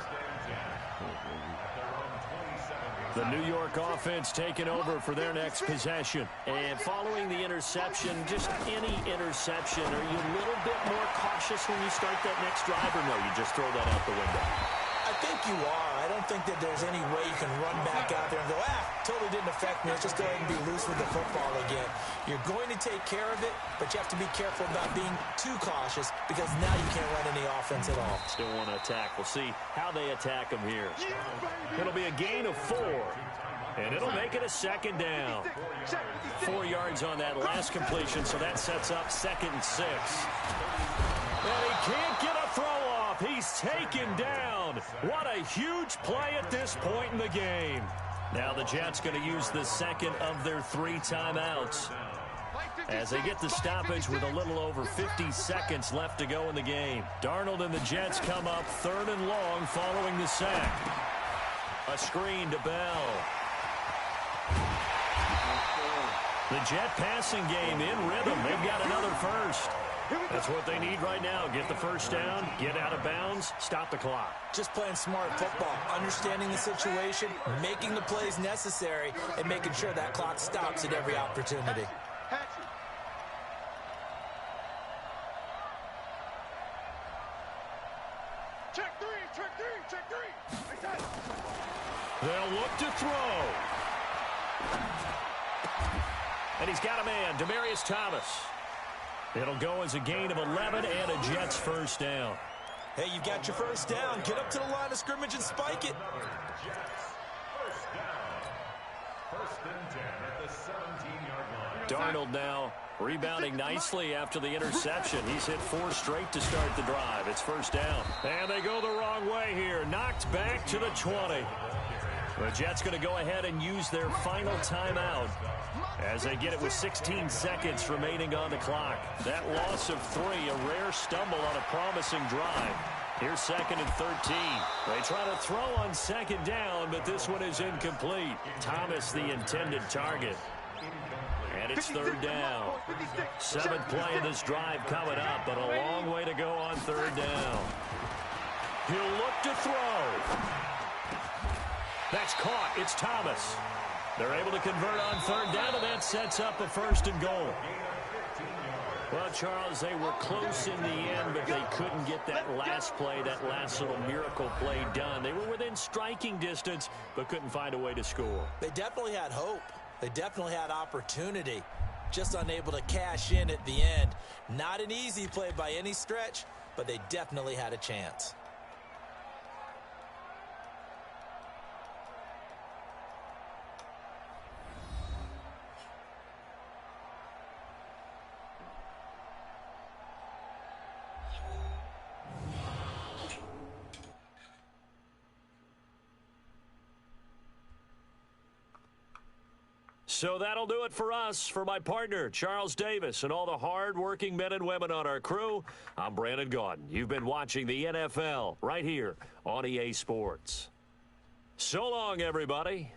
S2: The New York offense taking over for their next possession. And following the interception, just any interception, are you a little bit more cautious when you start that next drive, or no, you just throw that out the window?
S4: I think you are. I don't think that there's any way you can run back out there and go, totally didn't affect me. Let's just go ahead and be loose with the football again. You're going to take care of it, but you have to be careful about being too cautious because now you can't run any offense at all.
S2: Still want to attack. We'll see how they attack them here. It'll be a gain of 4, and it'll make it a 2nd down. 4 yards on that last completion, so that sets up 2nd and 6. And he can't get a throw off. He's taken down. What a huge play at this point in the game. Now the Jets going to use the second of their 3 timeouts as they get the stoppage with a little over 50 seconds left to go in the game. Darnold and the Jets come up 3rd and long following the sack. A screen to Bell. The Jet passing game in rhythm. They've got another first. That's what they need right now. Get the first down, get out of bounds, stop the clock.
S4: Just playing smart football, understanding the situation, making the plays necessary, and making sure that clock stops at every opportunity.
S3: Check three.
S2: They'll look to throw. And he's got a man, Demaryius Thomas. It'll go as a gain of 11 and a Jets first down.
S4: Hey, you've got your first down. Get up to the line of scrimmage and spike it.
S5: First down. 1st and 10 at the 17-yard line.
S2: Darnold now rebounding nicely after the interception. He's hit 4 straight to start the drive. It's first down. And they go the wrong way here. Knocked back to the 20. The Jets going to go ahead and use their final timeout as they get it with 16 seconds remaining on the clock. That loss of 3, a rare stumble on a promising drive. Here's 2nd and 13. They try to throw on 2nd down, but this one is incomplete. Thomas the intended target. And it's 3rd down. 7th play of this drive coming up, but a long way to go on 3rd down. He'll look to throw. That's caught. It's Thomas. They're able to convert on 3rd down, and that sets up a 1st and goal. Well, Charles, they were close in the end, but they couldn't get that last play, that last little miracle play done. They were within striking distance, but couldn't find a way to score.
S4: They definitely had hope. They definitely had opportunity. Just unable to cash in at the end. Not an easy play by any stretch, but they definitely had a chance.
S2: So that'll do it for us. For my partner, Charles Davis, and all the hard-working men and women on our crew, I'm Brandon Gaudin. You've been watching the NFL right here on EA Sports. So long, everybody.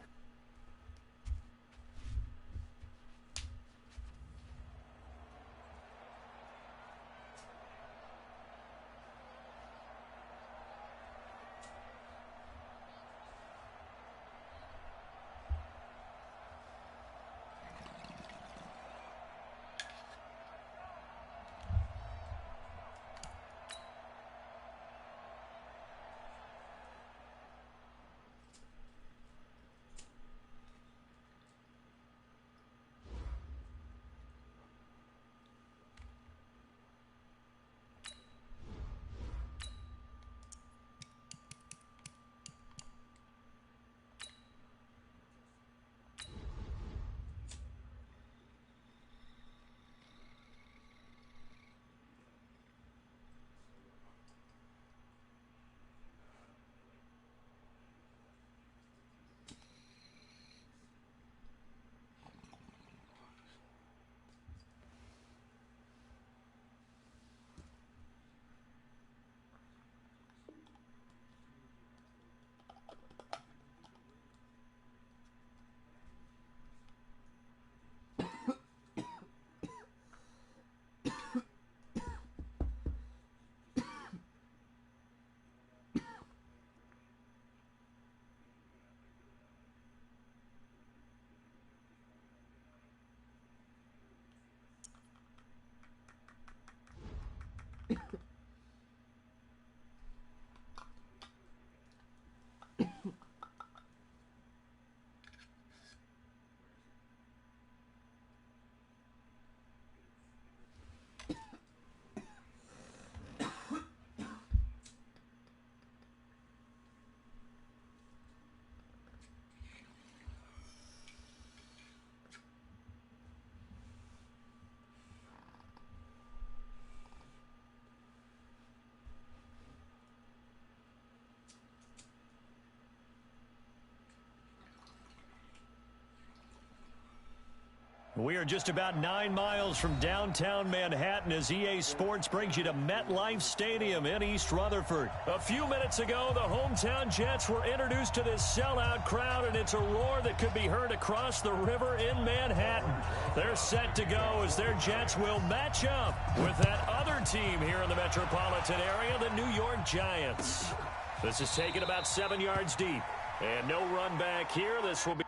S2: We are just about 9 miles from downtown Manhattan as EA Sports brings you to MetLife Stadium in East Rutherford. A few minutes ago, the hometown Jets were introduced to this sellout crowd, and it's a roar that could be heard across the river in Manhattan. They're set to go as their Jets will match up with that other team here in the metropolitan area, the New York Giants. This is taken about 7 yards deep, and no run back here. This will be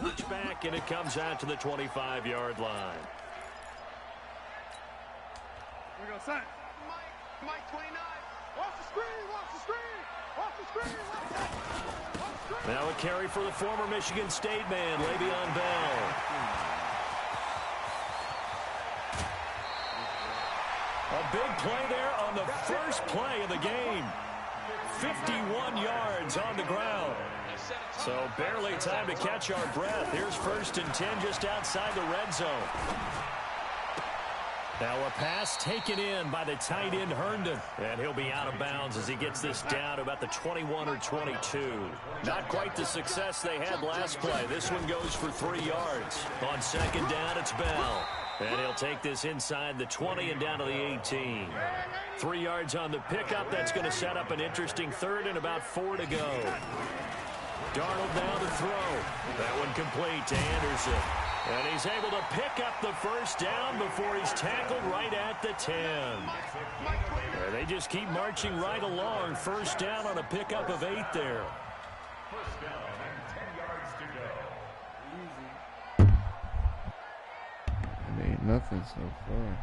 S2: touchback, and it comes out to the 25-yard line.
S3: Here we go, son. Mike 29. Watch the screen, watch the screen. Watch the screen, watch the screen.
S2: Now a carry for the former Michigan State man, Le'Veon Bell. A big play there on the first play of the game. 51 yards on the ground. So barely time to catch our breath. Here's 1st and 10 just outside the red zone. Now a pass taken in by the tight end Herndon. And he'll be out of bounds as he gets this down to about the 21 or 22. Not quite the success they had last play. This one goes for 3 yards. On 2nd down, it's Bell. And he'll take this inside the 20 and down to the 18. 3 yards on the pickup. That's going to set up an interesting 3rd and about 4 to go. Darnold now to throw. That one complete to Anderson. And he's able to pick up the 1st down before he's tackled right at the 10. They just keep marching right along. 1st down on a pickup of 8 there.
S5: 1st down and 10 yards to go.
S1: It ain't nothing so far.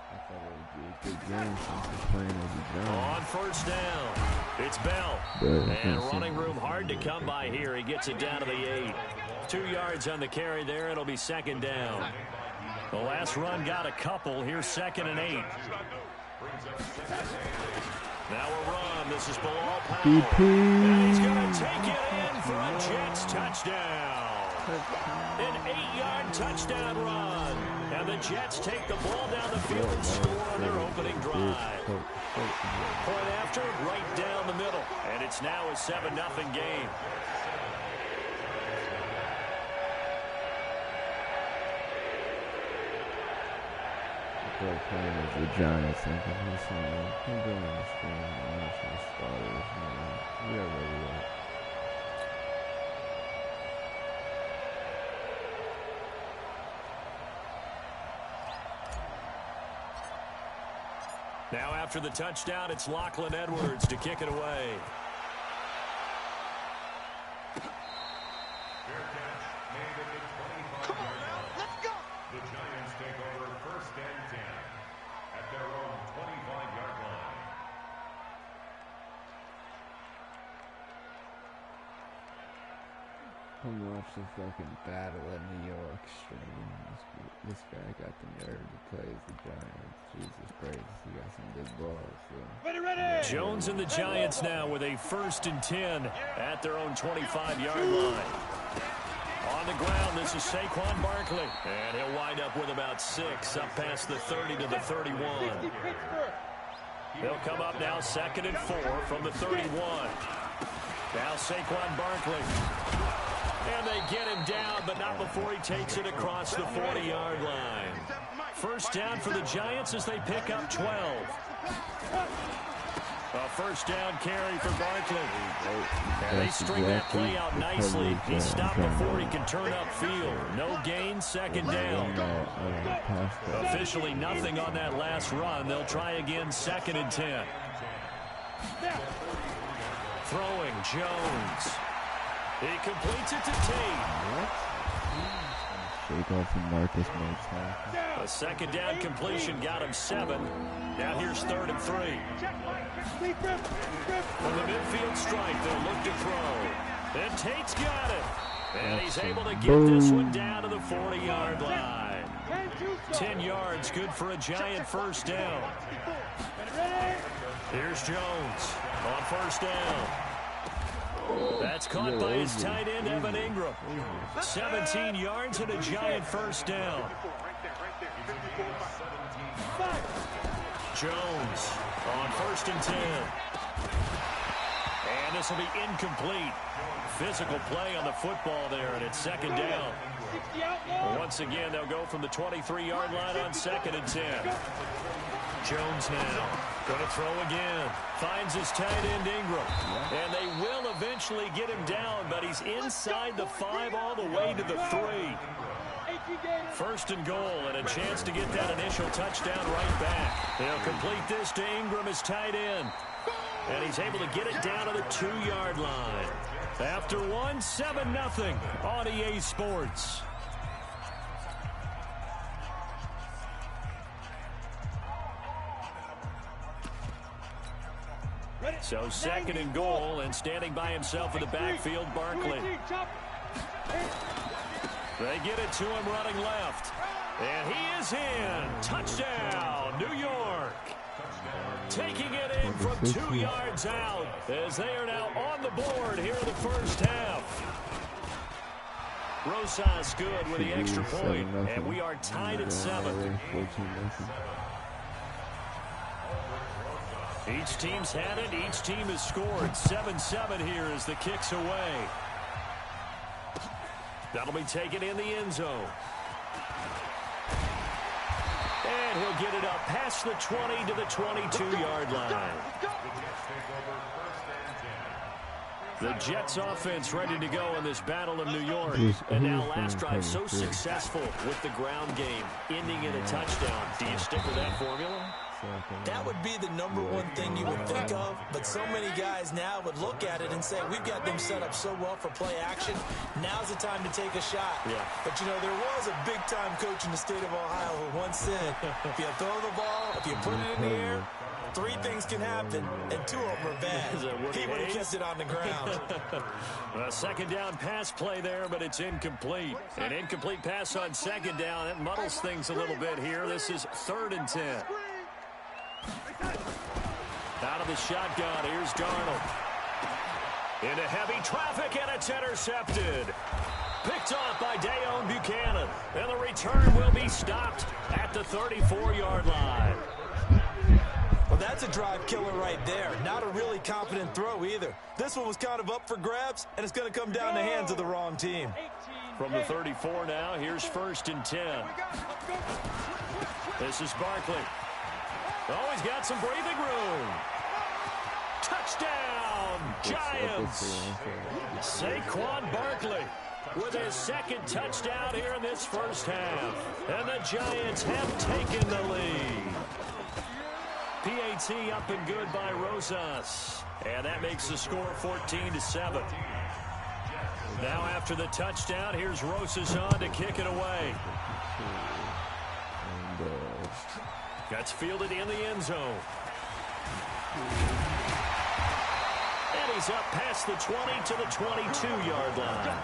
S1: I thought it would be a good game since we're playing with the Giants.
S2: On 1st down, it's Bell. And running room hard to come by here. He gets it down to the 8. 2 yards on the carry there. It'll be 2nd down. The last run got a couple. Here's 2nd and 8. Now a run. This is Bilal Powell. And he's going to take it in for a Jets touchdown. An 8-yard touchdown run. And the Jets take the ball down the field and score on their opening drive. Point after, right down the middle. And it's now a 7-0 game.
S1: They're playing with the Giants. I'm doing this game. I'm starters. We already are.
S2: Now after the touchdown, it's Lachlan Edwards to kick it away.
S5: Fair catch made at the 25-yard line.
S3: Let's go.
S5: The Giants take over 1st and 10 at their own 25-yard line.
S1: Come watch the fucking battle at New York stream. This guy got the nerve to play as the Giants. Jesus Christ, he got some big balls. So.
S3: Ready.
S2: Jones and the Giants now with a 1st and 10 at their own 25-yard line. On the ground, this is Saquon Barkley. And he'll wind up with about 6 up past the 30 to the 31. They'll come up now 2nd and 4 from the 31. Now Saquon Barkley. And they get him down, but not before he takes it across the 40-yard line. 1st down for the Giants as they pick up 12. A 1st down carry for Barkley. And they string that play out nicely. He's stopped before he can turn upfield. No gain, 2nd down. Officially nothing on that last run. They'll try again, 2nd and 10. Throwing, Jones. He completes it to Tate.
S1: Shake off the Marcus May.
S2: A second down completion got him 7. Now here's 3rd and 3. From the midfield stripe, they'll look to throw. And Tate's got it. And he's able to get this one down to the 40-yard line. 10 yards, good for a giant first down. Here's Jones on first down. That's caught by his tight end, Evan Ingram. 17 yards and a giant first down. Jones on 1st and 10. And this will be incomplete. Physical play on the football there, and it's 2nd down. Once again, they'll go from the 23-yard line on 2nd and 10. Jones now going to throw again. Finds his tight end Ingram. And they will eventually get him down, but he's inside the 5 all the way to the 3. 1st and goal, and a chance to get that initial touchdown right back. They'll complete this to Ingram, his tight end. And he's able to get it down to the 2-yard line. After 1, 7-0 on EA Sports. So 2nd and goal, and standing by himself in the backfield, Barkley. They get it to him running left. And he is in. Touchdown, New York. Taking it in from 2 yards out as they are now on the board here in the first half. Rosas good with the extra point, and we are tied at 7. Each team's had it. Each team has scored. 7-7 here as the kick's away. That'll be taken in the end zone. And he'll get it up past the 20 to the 22-yard line. The Jets offense ready to go in this battle of New York. And now last drive so successful with the ground game, ending in a touchdown. Do you stick with that formula?
S4: That would be the number one thing you would think of, but so many guys now would look at it and say, we've got them set up so well for play action, now's the time to take a shot. Yeah. But, you know, there was a big-time coach in the state of Ohio who once said, if you throw the ball, if you put it in the air, 3 things can happen, and 2 of them are bad. He would have kept it on the ground.
S2: A 2nd down pass play there, but it's incomplete. An incomplete pass on 2nd down. It muddles things a little bit here. This is 3rd and 10. Out of the shotgun, here's Darnold. Into heavy traffic, and it's intercepted. Picked off by Dayon Buchanan. And the return will be stopped at the 34-yard line.
S4: Well, that's a drive killer right there. Not a really confident throw either. This one was kind of up for grabs, and it's going to come down the hands of the wrong team.
S2: From the 34 now, here's 1st and 10. This is Barkley. Oh, he's got some breathing room. Touchdown, Giants. Saquon Barkley with his 2nd touchdown here in this first half. And the Giants have taken the lead. PAT up and good by Rosas. And that makes the score 14-7. Now after the touchdown, here's Rosas on to kick it away. That's fielded in the end zone. And he's up past the 20 to the 22-yard line.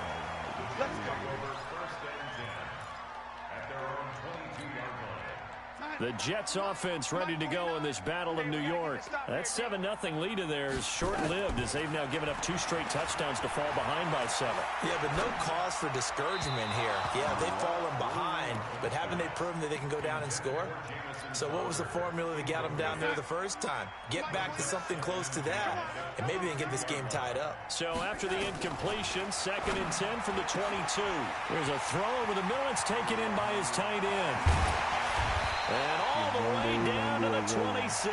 S2: The Jets offense ready to go in this battle of New York. That 7-0 lead of theirs short-lived as they've now given up 2 straight touchdowns to fall behind by 7.
S4: Yeah, but no cause for discouragement here. Yeah, they've fallen behind, but haven't they proven that they can go down and score? So what was the formula that got them down there the first time? Get back to something close to that, and maybe they can get this game tied up.
S2: So after the incompletion, 2nd and 10 from the 22. There's a throw over the middle. It's taken in by his tight end. And all the way down to the 26.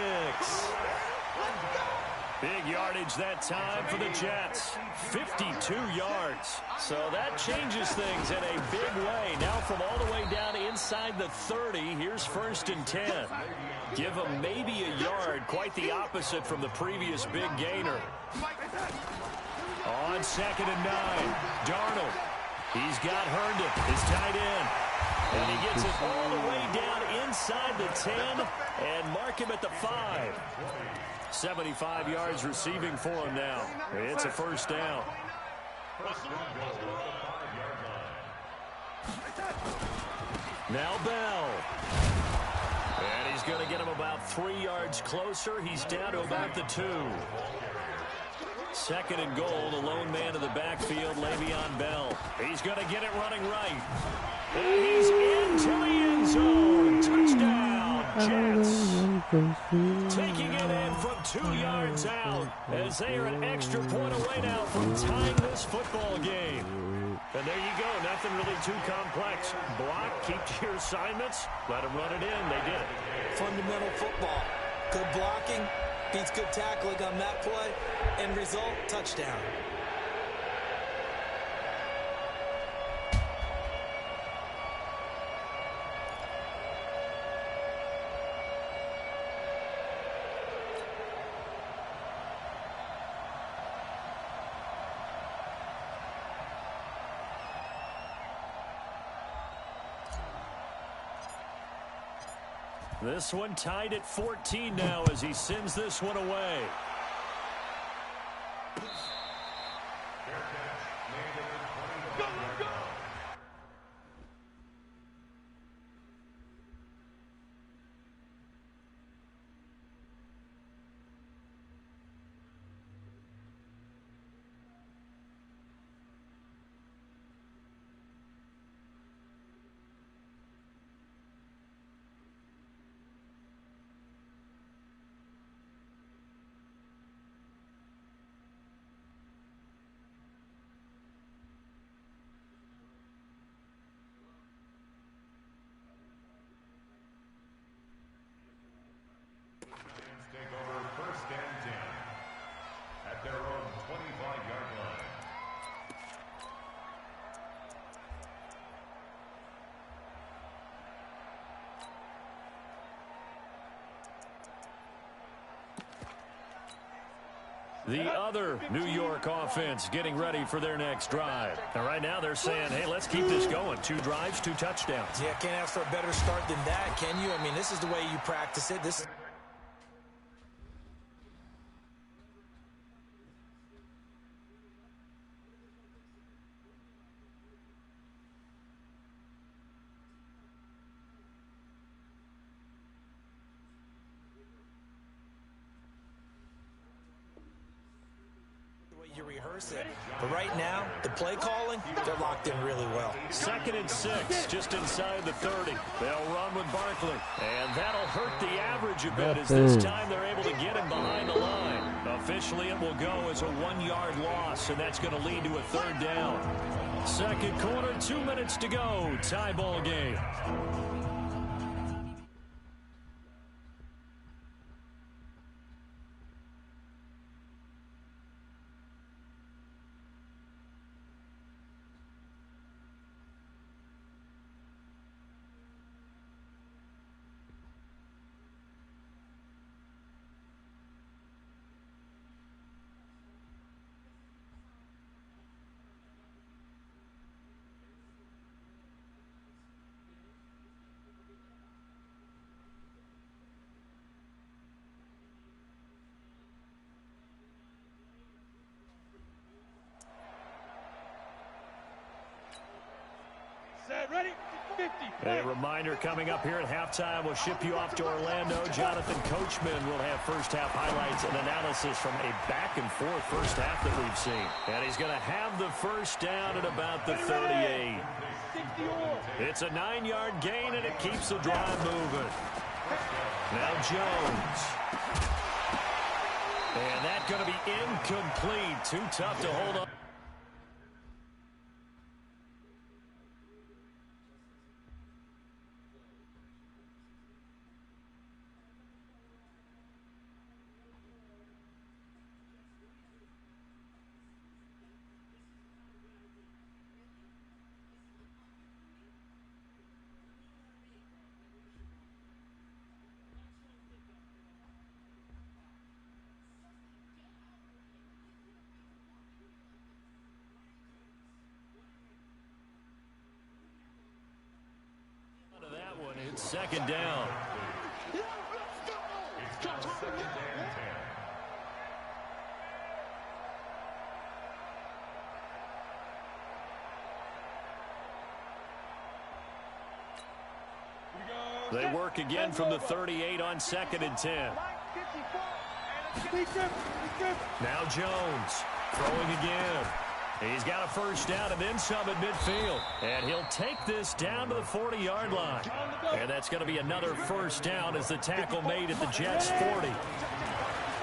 S2: Big yardage that time for the Jets. 52 yards. So that changes things in a big way. Now from all the way down inside the 30, here's 1st and 10. Give them maybe a yard. Quite the opposite from the previous big gainer. On 2nd and 9, Darnold. He's got Herndon, his tight end. And he gets it all the way down inside the 10 and mark him at the 5. 75 yards receiving for him now. It's a first down. Now Bell. And he's going to get him about 3 yards closer. He's down to about the 2. Second and goal, the lone man in the backfield, Le'Veon Bell. He's going to get it running right. And he's into the end zone. Touchdown, Jets. Taking it in from 2 yards out as they are an extra point away now from tying this football game. And there you go. Nothing really too complex. Block, keep to your assignments, let them run it in. They did it.
S4: Fundamental football. Good blocking beats good tackling on that play. End result, touchdown.
S2: This one tied at 14 now as he sends this one away. The other New York offense getting ready for their next drive. And right now they're saying, hey, let's keep this going. 2 drives, 2 touchdowns.
S4: Yeah, can't ask for a better start than that, can you? I mean, this is the way you practice it. This. You rehearse it. But right now, the play calling, they're locked in really well.
S2: 2nd and 6, just inside the 30. They'll run with Barkley. And that'll hurt the average a bit as this time they're able to get him behind the line. Officially, it will go as a 1-yard loss, and that's going to lead to a 3rd down. Second quarter, 2 minutes to go. Tie ball game.
S3: Ready? 50.
S2: A reminder coming up here at halftime, we'll ship you off to Orlando. Jonathan Coachman will have first half highlights and analysis from a back-and-forth first half that we've seen. And he's going to have the first down at about the 38. It's a 9-yard gain, and it keeps the drive moving. Now Jones. And that's going to be incomplete. Too tough to hold on. It's second down.
S5: It's now second and 10.
S2: They work again from the 38 on second and 10. Now Jones throwing again. He's got a first down and then some at midfield. And he'll take this down to the 40-yard line. And that's going to be another first down as the tackle made at the Jets' 40.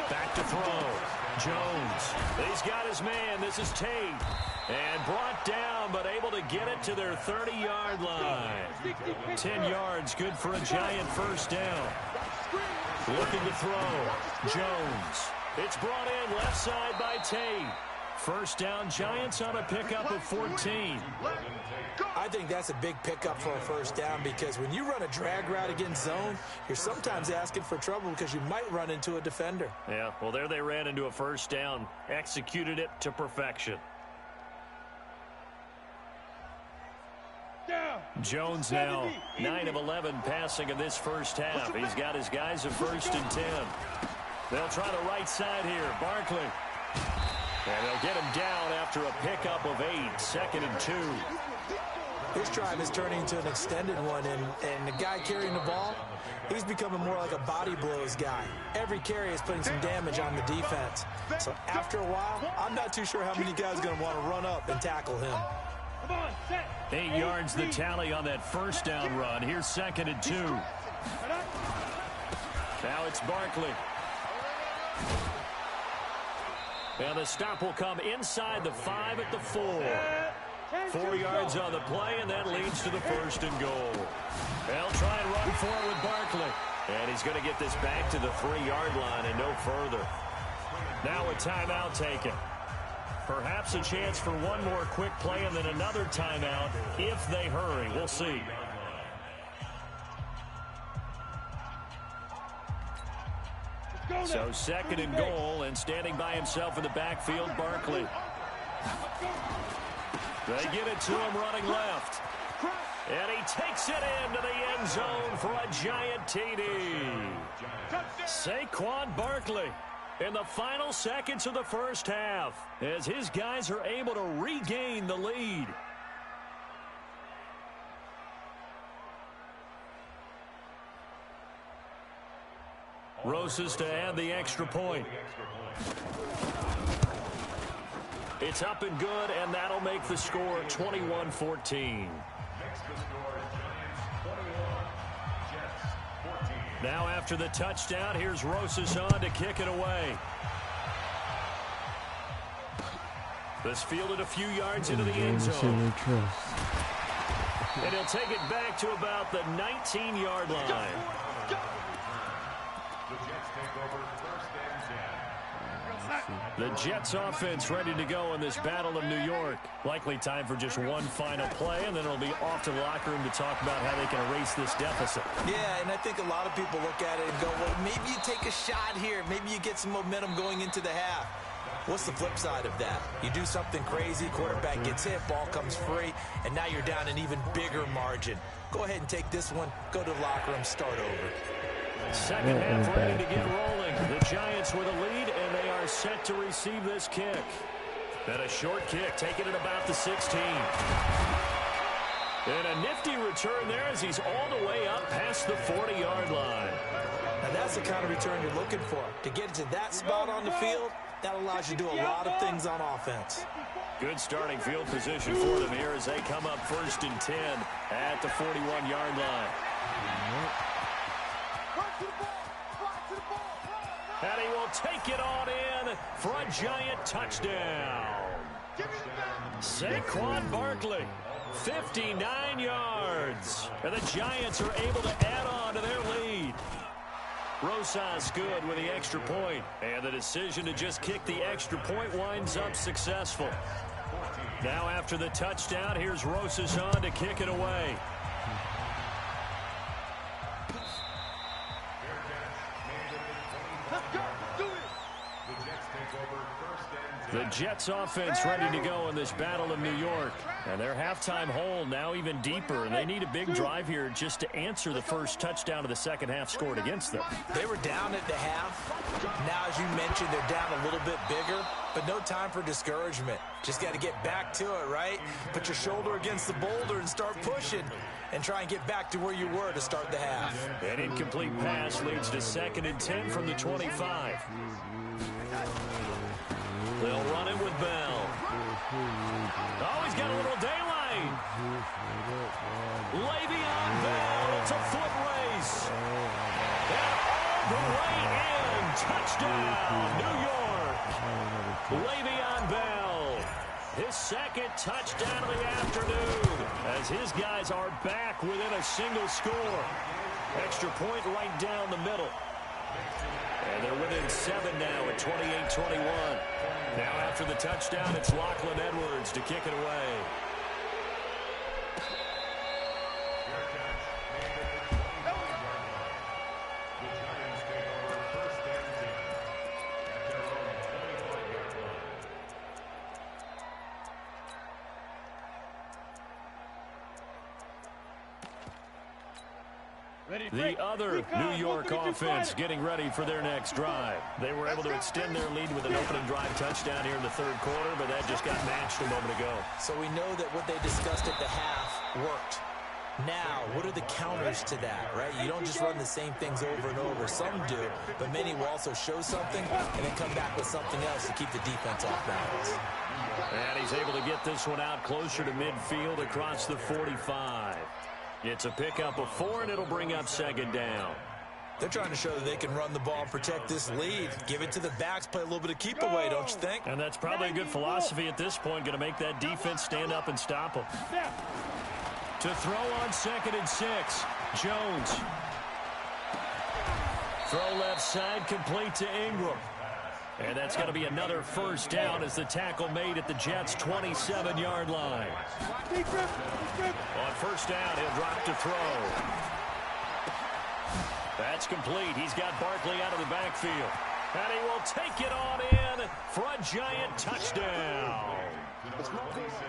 S2: Back to throw. Jones. He's got his man. This is Tate. And brought down, but able to get it to their 30-yard line. 10 yards, good for a Giant first down. Looking to throw. Jones. It's brought in left side by Tate. First down, Giants on a pickup of 14.
S4: I think that's a big pickup for a first down because when you run a drag route against zone, you're sometimes asking for trouble because you might run into a defender.
S2: Yeah, well, there they ran into a first down. Executed it to perfection. Jones now 9 of 11 passing in this first half. He's got his guys at first and 10. They'll try the right side here. Barkley. And they'll get him down after a pickup of 8. Second and 2.
S4: This drive is turning into an extended one, and the guy carrying the ball, he's becoming more like a body blows guy. Every carry is putting some damage on the defense. So after a while, I'm not too sure how many guys are going to want to run up and tackle him.
S2: 8 yards the tally on that first down run. Here's second and 2. Now it's Barkley. And the stop will come inside the 5 at the 4. 4 yards on the play, and that leads to the first and goal. They'll try and run for it with Barkley. And he's going to get this back to the 3-yard line and no further. Now a timeout taken. Perhaps a chance for one more quick play and then another timeout if they hurry. We'll see. So second and goal, and standing by himself in the backfield, Barkley. They get it to him running left. And he takes it into the end zone for a Giant TD. Saquon Barkley in the final seconds of the first half as his guys are able to regain the lead. Rosas to add the extra point. It's up and good, and that'll make the score 21-14. Now after the touchdown, here's Rosas on to kick it away. This fielded a few yards into the end zone. And he'll take it back to about the 19-yard line. The Jets offense ready to go in this Battle of New York. Likely time for just one final play, and then it'll be off to the locker room to talk about how they can erase this deficit.
S4: Yeah, and I think a lot of people look at it and go, well, maybe you take a shot here. Maybe you get some momentum going into the half. What's the flip side of that? You do something crazy, quarterback gets hit, ball comes free, and now you're down an even bigger margin. Go ahead and take this one, go to the locker room, start over.
S2: Second half ready to get rolling. The Giants with a lead, and they are set to receive this kick. And a short kick, taking it about the 16. And a nifty return there as he's all the way up past the 40-yard line.
S4: Now that's the kind of return you're looking for. To get to that spot on the field, that allows you to do a lot of things on offense.
S2: Good starting field position for them here as they come up first and 10 at the 41-yard line. And he will take it on in for a Giant touchdown. Saquon Barkley, 59 yards. And the Giants are able to add on to their lead. Rosas good with the extra point. And the decision to just kick the extra point winds up successful. Now after the touchdown, here's Rosas on to kick it away.
S5: The Jets take over first and
S2: The Jets offense ready to go in this battle of New York. And their halftime hole now even deeper. And they need a big drive here just to answer the first touchdown of the second half scored against them.
S4: They were down at the half. Now, as you mentioned, they're down a little bit bigger. But no time for discouragement. Just got to get back to it, right? Put your shoulder against the boulder and start pushing. And try and get back to where you were to start the half.
S2: An incomplete pass leads to 2nd and 10 from the 25. They'll run it with Bell. Oh, he's got a little daylight. Le'Veon Bell. It's a foot race. And all the way in. Touchdown, New York. Le'Veon Bell. His 2nd touchdown of the afternoon. As his guys are back within a single score. Extra point right down the middle. And they're within 7 now at 28-21. Now after the touchdown, it's Lachlan Edwards to kick it away. The other New York offense getting ready for their next drive. They were able to extend their lead with an opening drive touchdown here in the 3rd quarter, but that just got matched a moment ago.
S4: So we know that what they discussed at the half worked. Now, what are the counters to that, right? You don't just run the same things over and over. Some do, but many will also show something and then come back with something else to keep the defense off balance.
S2: And he's able to get this one out closer to midfield across the 45. It's a pickup of 4, and it'll bring up 2nd down.
S4: They're trying to show that they can run the ball and protect this lead. Give it to the backs, play a little bit of keep away, don't you think?
S2: And that's probably a good philosophy at this point, going to make that defense stand up and stop them. To throw on 2nd and 6, Jones. Throw left side, complete to Ingram. And that's going to be another first down as the tackle made at the Jets' 27-yard line. On first down, he'll drop to throw. That's complete. He's got Barkley out of the backfield. And he will take it on in for a giant touchdown.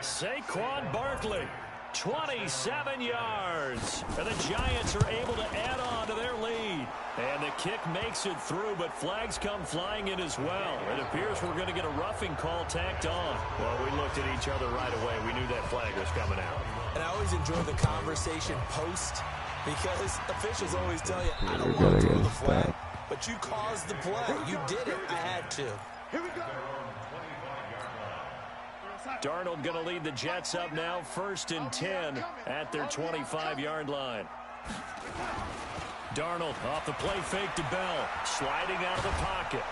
S2: Saquon Barkley, 27 yards. And the Giants are able to add on to their lead. And the kick makes it through, but flags come flying in as well. It appears we're going to get a roughing call tacked on. Well, we looked at each other right away. We knew that flag was coming out.
S4: And I always enjoy the conversation post because officials always tell you, I don't want to throw the flag, but you caused the play. You did it. I had to.
S3: Here we go.
S2: Darnold going to lead the Jets up now, 1st and 10 at their 25-yard line. Darnold off the play fake to Bell, sliding out of the pocket.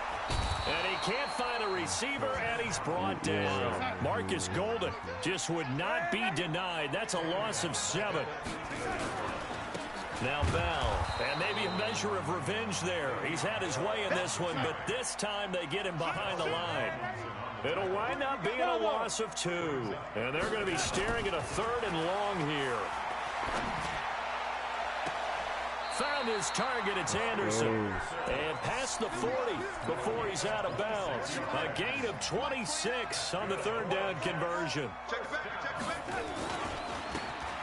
S2: And he can't find a receiver, and he's brought down. Marcus Golden just would not be denied. That's a loss of 7. Now Bell, and maybe a measure of revenge there. He's had his way in this one, but this time they get him behind the line. It'll wind up being a loss of 2. And they're going to be staring at a 3rd and long here. Found his target, it's Anderson. And past the 40 before he's out of bounds. A gain of 26 on the 3rd down conversion.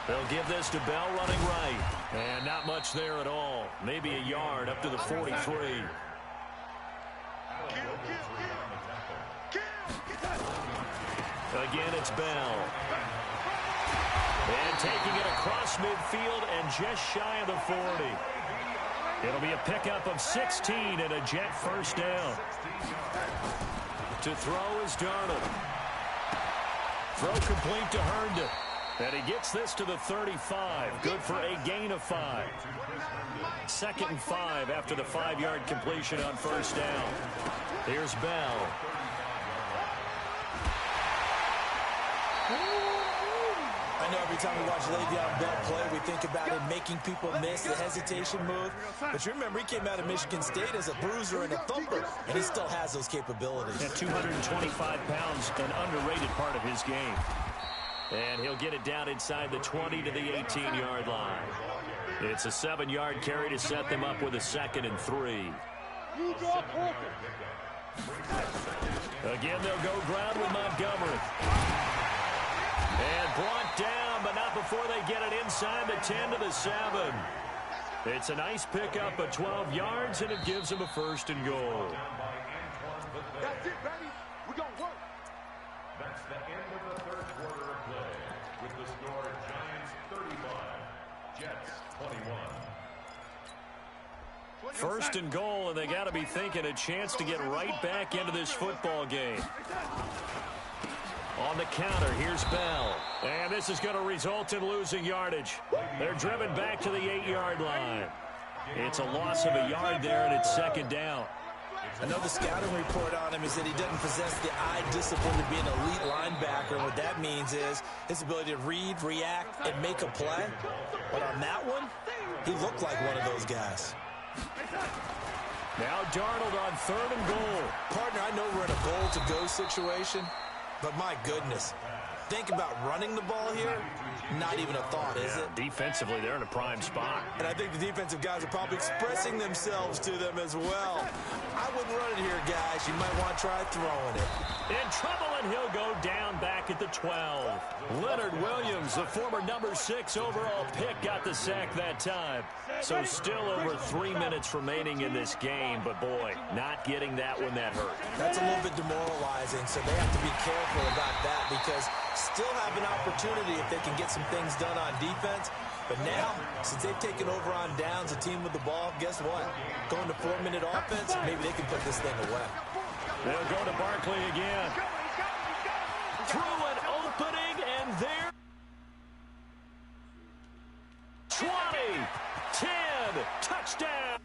S2: They'll give this to Bell running right. And not much there at all. Maybe a yard up to the 43. Again, it's Bell. And taking it across midfield and just shy of the 40. It'll be a pickup of 16 and a Jet first down. To throw is Darnold. Throw complete to Herndon. And he gets this to the 35. Good for a gain of 5. 2nd and 5 after the 5-yard completion on first down. Here's Bell.
S4: I know every time we watch Le'Veon Bell play, we think about him making people miss the hesitation move. But you remember, he came out of Michigan State as a bruiser and a thumper, and he still has those capabilities.
S2: At 225 pounds, an underrated part of his game. And he'll get it down inside the 20 to the 18-yard line. It's a 7-yard carry to set them up with a 2nd and 3. Again, they'll go ground with Montgomery. And brought down, but not before they get it inside the 10 to the 7. It's a nice pickup of 12 yards, and it gives them a 1st and goal.
S3: That's it, baby. We're going to work.
S5: That's the end of the third quarter of play. With the score, Giants 35, Jets 21.
S2: 1st and goal, and they got to be thinking a chance to get right back into this football game. On the counter, here's Bell. And this is going to result in losing yardage. They're driven back to the 8-yard line. It's a loss of a yard there, and it's 2nd down.
S4: I know the scouting report on him is that he doesn't possess the eye discipline to be an elite linebacker. What that means is his ability to read, react, and make a play. But on that one, he looked like one of those guys.
S2: Now Darnold on 3rd and goal.
S4: Partner, I know we're in a goal-to-go situation, but my goodness, think about running the ball here. Not even a thought, is it?
S2: Defensively, they're in a prime spot.
S4: And I think the defensive guys are probably expressing themselves to them as well. I wouldn't run it here, guys. You might want to try throwing it.
S2: In trouble, and he'll go down back at the 12. Leonard Williams, the former number 6 overall pick, got the sack that time. So still over 3 minutes remaining in this game, but boy, not getting that one that hurt.
S4: That's a little bit demoralizing, so they have to be careful about that because still have an opportunity if they can get some things done on defense. But now, since they've taken over on downs, a team with the ball, guess what? Going to 4-minute offense, maybe they can put this thing away.
S2: They'll go to Barkley again. Through an opening, and there. 20, 10, touchdown.